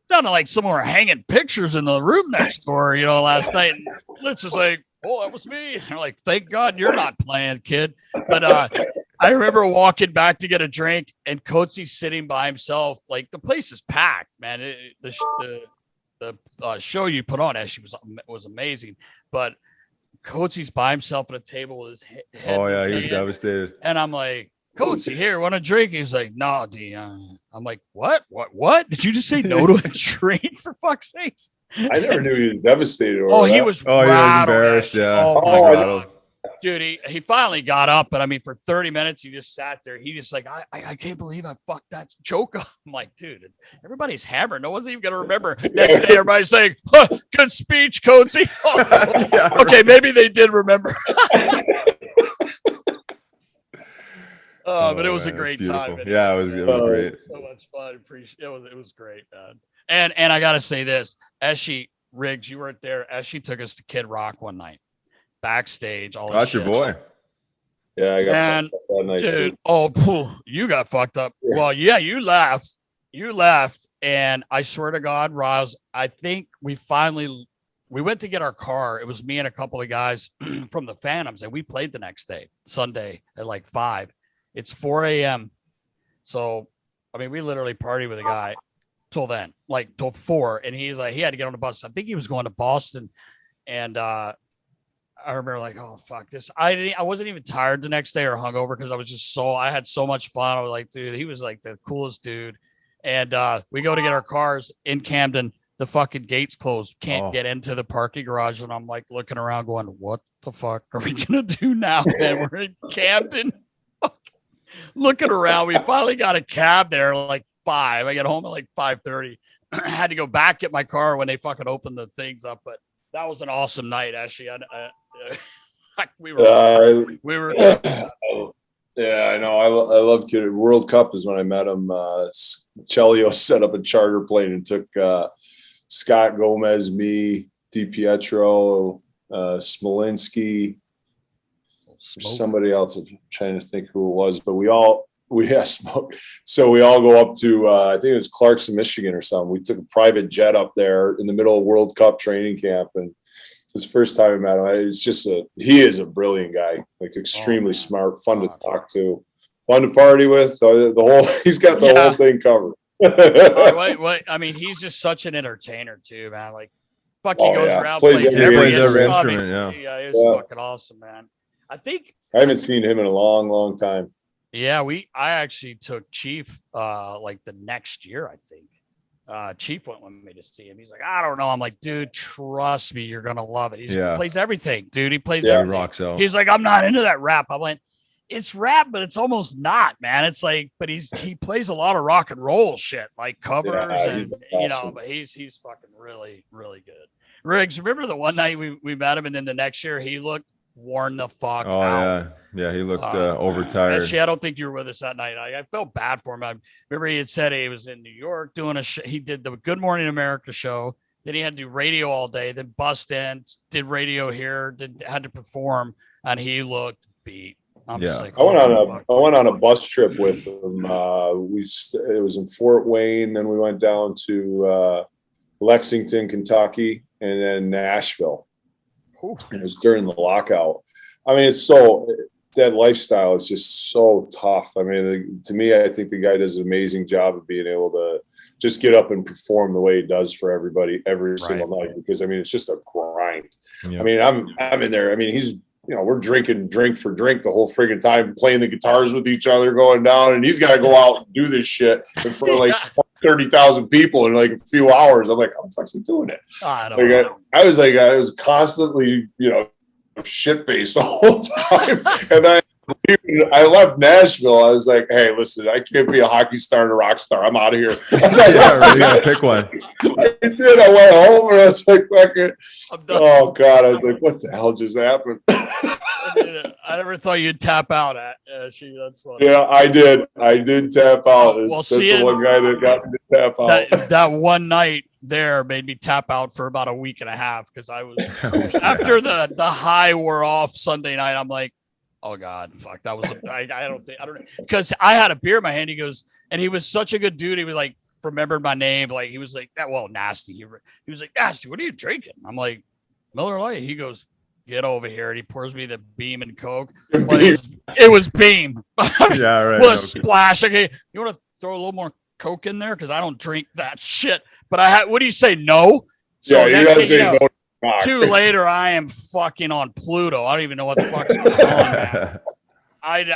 sounded like someone were hanging pictures in the room next door, last night. And Litz is like, oh, that was me. And they're like, thank God you're not playing, kid. But I remember walking back to get a drink, and Coates's sitting by himself. Like, the place is packed, man. The show you put on, Esche, was amazing. But Coates's by himself at a table with his head. Oh, yeah, he was devastated. And I'm like, Coates, here, want a drink? He's like, no, D. I'm like, what? Did you just say no to a drink, for fuck's sakes? I never knew he was devastated. He was embarrassed. Yeah. Oh, my God. Dude, he finally got up, but I mean, for 30 minutes, he just sat there. He just like, I can't believe I fucked that joke up. I'm like, dude, everybody's hammered. No one's even going to remember. Next day, everybody's saying, good speech, Coatesy. Okay, maybe they did remember. But it was a great time. Yeah, it was great. So much fun. It was great, man. And I gotta say this, Esche, Riggs, you weren't there. Esche took us to Kid Rock one night, backstage. All that's your boy. Yeah, I got fucked up that night, dude. too. Oh, you got fucked up. Yeah. Well, yeah, you left, and I swear to God, Roz, I think we went to get our car. It was me and a couple of guys from the Phantoms, and we played the next day, Sunday at like 5. It's 4 a.m. So, I mean, we literally partied with a guy till then, like till 4. And he's like, he had to get on the bus. I think he was going to Boston. And I remember like, oh, fuck this. I wasn't even tired the next day or hungover because I had so much fun. I was like, dude, he was like the coolest dude. And we go to get our cars in Camden. The fucking gates closed. Can't get into the parking garage. And I'm like looking around going, what the fuck are we going to do now, man? We're in Camden. Looking around, we finally got a cab there like 5. I get home at like 5:30. I had to go back get my car when they fucking opened the things up. But that was an awesome night, actually. We were. Yeah, I know. I love Kid. World Cup is when I met him. Chelio set up a charter plane and took Scott Gomez, me, DiPietro, Smolinski. Somebody else. I'm trying to think who it was, but we all smoked. So we all go up to I think it was Clarkson, Michigan or something. We took a private jet up there in the middle of World Cup training camp, and it's the first time I met him. It's just he is a brilliant guy, like extremely smart, fun to talk to, fun to party with. He's got the whole thing covered. Wait. I mean, he's just such an entertainer too, man. Like, he goes around, plays every instrument. Yeah, it's fucking awesome, man. I haven't seen him in a long, long time. Yeah, I actually took Chief like the next year, I think. Chief went with me to see him. He's like, I don't know. I'm like, dude, trust me, you're gonna love it. He plays everything, dude. He plays everything. Rocks out. He's like, I'm not into that rap. I went, it's rap, but it's almost not, man. It's like, but he plays a lot of rock and roll shit, like covers and awesome. But he's fucking really, really good. Riggs, remember the one night we met him, and then the next year he looked worn the fuck out. Yeah, he looked overtired. Actually, I don't think you were with us that night. I felt bad for him. I remember he had said he was in New York doing a show. He did the Good Morning America show. Then he had to do radio all day. Then bust in, did radio here. Had to perform, and he looked beat. I'm just like, I went on a bus trip with him. It was in Fort Wayne. Then we went down to Lexington, Kentucky, and then Nashville. It was during the lockout. I mean, that lifestyle is just so tough. I mean, to me, I think the guy does an amazing job of being able to just get up and perform the way he does for everybody every single night, because I mean, it's just a grind. Yeah. I mean, I'm in there. I mean, he's, we're drinking drink for drink the whole friggin' time, playing the guitars with each other, going down, and he's got to go out and do this shit in front of like 30,000 people in like a few hours. I'm like, how the fuck's he doing it? I was constantly, shit faced the whole time. And then I left Nashville. I was like, hey, listen, I can't be a hockey star and a rock star. I'm out of here. Yeah, really, you gotta pick one. I did. I went home and I was like, oh God. I was like, what the hell just happened? I never thought you'd tap out at. That's funny. Yeah, I did. I did tap out. Well, that's the one guy that got me to tap out. That one night there made me tap out for about a week and a half because I was after the high wore off Sunday night. I'm like, oh God, fuck, that was I don't know, because I had a beer in my hand. He goes, and he was such a good dude. He was like, remembered my name. Like he was like, well, Nasty. He was like, Nasty, what are you drinking? I'm like, Miller Lite. He goes, get over here. And he pours me the Beam and Coke. But it was Beam. Yeah, right. With a splash. Okay, you want to throw a little more Coke in there? Because I don't drink that shit. But what do you say? No? So yeah, next thing you know, 2 later, I am fucking on Pluto. I don't even know what the fuck's going on, man.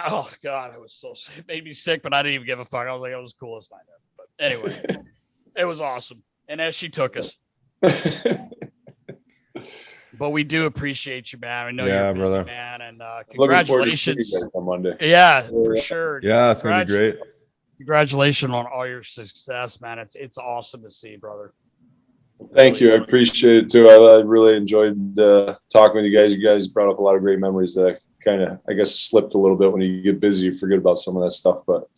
Oh God, it made me sick, but I didn't even give a fuck. I was like, it was the coolest night ever. But anyway, it was awesome. And as she took us. But we do appreciate you, man. I know you're a busy brother. Man, and congratulations on Monday. Yeah, for sure. Yeah, it's gonna be great. Congratulations on all your success, man. It's awesome to see, brother. Thank you. I appreciate it too. I really enjoyed talking with you guys. You guys brought up a lot of great memories that kind of, I guess, slipped a little bit when you get busy. You forget about some of that stuff, but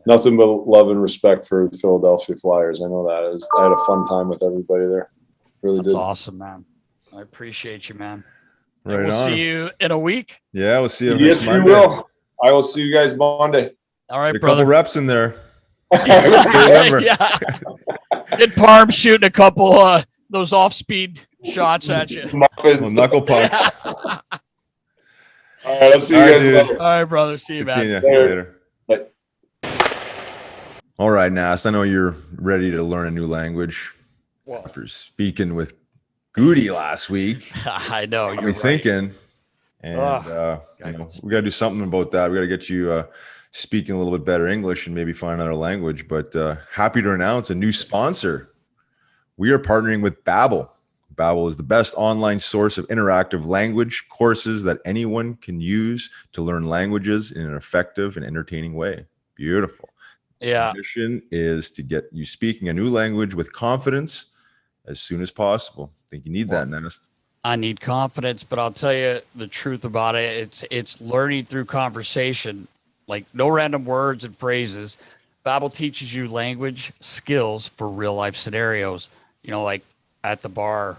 nothing but love and respect for the Philadelphia Flyers. I know that. I had a fun time with everybody there. Really That's did. awesome, man. I appreciate you, man. Right, we'll see you in a week. Yeah, we'll see you. Yes, we will. I will see you guys Monday. All right, a brother. couple reps in there. Yeah. Get Parm shooting a couple those off-speed shots at you. Muffins. Knuckle punch. All right, I'll see you guys later. All right, brother. See you, man. See you later. Bye. All right, Nas. I know you're ready to learn a new language. Well, after speaking with Goody last week, I know you're right. Thinking, and we got to do something about that. We got to get you speaking a little bit better English and maybe find another language. But happy to announce a new sponsor. We are partnering with Babbel. Babbel is the best online source of interactive language courses that anyone can use to learn languages in an effective and entertaining way. Beautiful. Yeah. The mission is to get you speaking a new language with confidence as soon as possible. I think you need that, Nest. I need confidence, but I'll tell you the truth about it. It's learning through conversation, like no random words and phrases. Babbel teaches you language skills for real life scenarios, like at the bar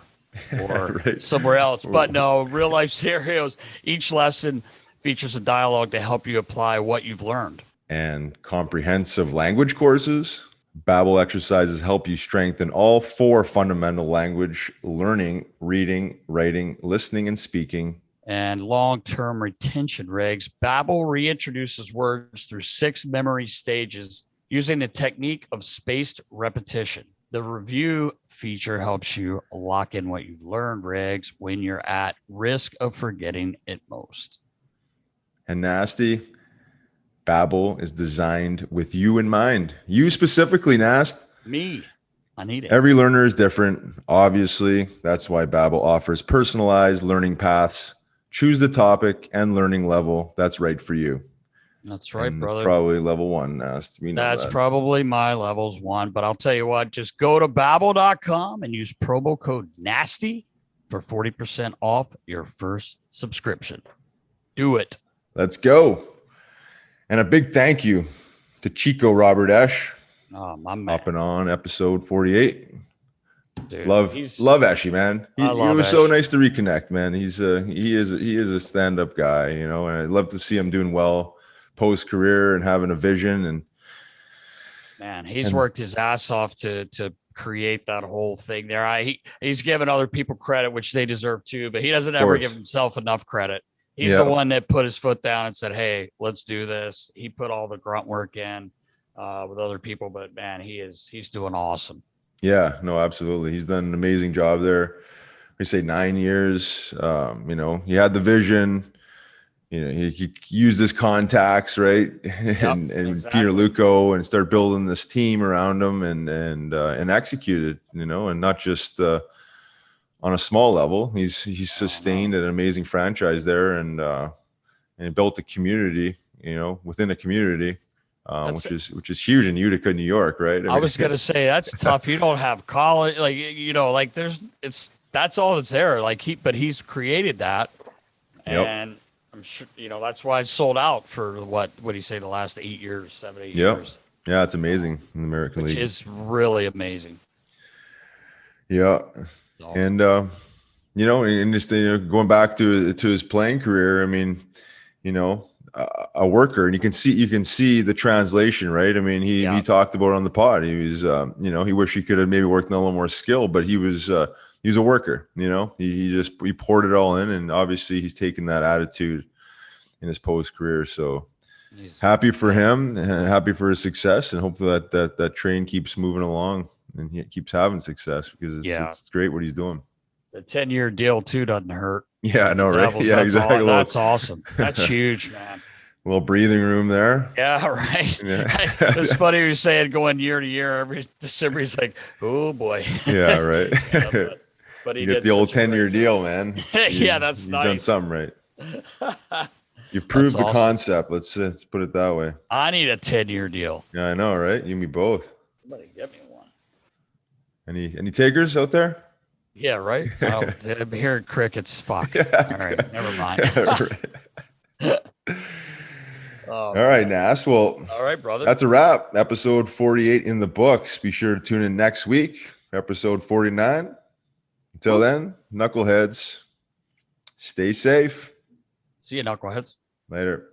or right. somewhere else. But no, real life scenarios. Each lesson features a dialogue to help you apply what you've learned. And comprehensive language courses. Babbel exercises help you strengthen all 4 fundamental language learning: reading, writing, listening, and speaking. And long-term retention, Riggs. Babbel reintroduces words through 6 memory stages using the technique of spaced repetition. The review feature helps you lock in what you've learned, Riggs, when you're at risk of forgetting it most. And Nasty, Babbel is designed with you in mind. You specifically, Nast. Me. I need it. Every learner is different. Obviously, that's why Babbel offers personalized learning paths. Choose the topic and learning level that's right for you. That's right, brother. That's probably level 1, Nast. That's probably my levels 1, but I'll tell you what, just go to Babbel.com and use promo code NASTY for 40% off your first subscription. Do it. Let's go. And a big thank you to Chico Robert Esche. Oh, my man. Hopping on episode 48. Dude, love Esche, man. It was Esche. so nice to reconnect, man. He is a stand-up guy, and I love to see him doing well post-career and having a vision. And man, he's worked his ass off to create that whole thing there. He's given other people credit, which they deserve too, but he doesn't ever give himself enough credit. He's the one that put his foot down and said, hey, let's do this. He put all the grunt work in with other people, but man, he's doing awesome. Yeah, no, absolutely. He's done an amazing job there. We say 9 years. He had the vision. He used his contacts, right? and exactly. Peter Luco, and start building this team around him and executed, and not just on a small level. He's sustained an amazing franchise there, and and built a community, within a community, which is huge in Utica, New York, right? I was going to say that's tough. You don't have college, that's all that's there. But he's created that. And I'm sure, that's why it's sold out for what do you say, the last 8 years, 7, 8 years. Yeah, it's amazing in the American League. Which is really amazing. Yeah. So. And, and just, going back to his playing career, I mean, a worker, and you can see the translation, right? I mean, he talked about it on the pod. He was, he wished he could have maybe worked on a little more skill, but he was a worker, he poured it all in, and obviously he's taken that attitude in his post career. So happy for him, and happy for his success, and hopefully that train keeps moving along and he keeps having success, because it's great what he's doing. The 10-year deal too doesn't hurt. Yeah, I know, right? Yeah, exactly. That's awesome. That's huge, man. A little breathing room there. Yeah, right. Yeah. It's funny you're saying going year to year. Every December, he's like, oh boy. Yeah, right. But he you get the old 10-year deal, man. Yeah, that's nice. You've done something right. You've proved the concept. Let's put it that way. I need a 10-year deal. Yeah, I know, right? You and me both. Somebody get me one. Any takers out there? Yeah, right. Oh, I'm hearing crickets. Fuck. All right, never mind. All right, Nas. Well, all right, brother. That's a wrap. Episode 48 in the books. Be sure to tune in next week, episode 49. Until then, knuckleheads, stay safe. See you, knuckleheads. Later.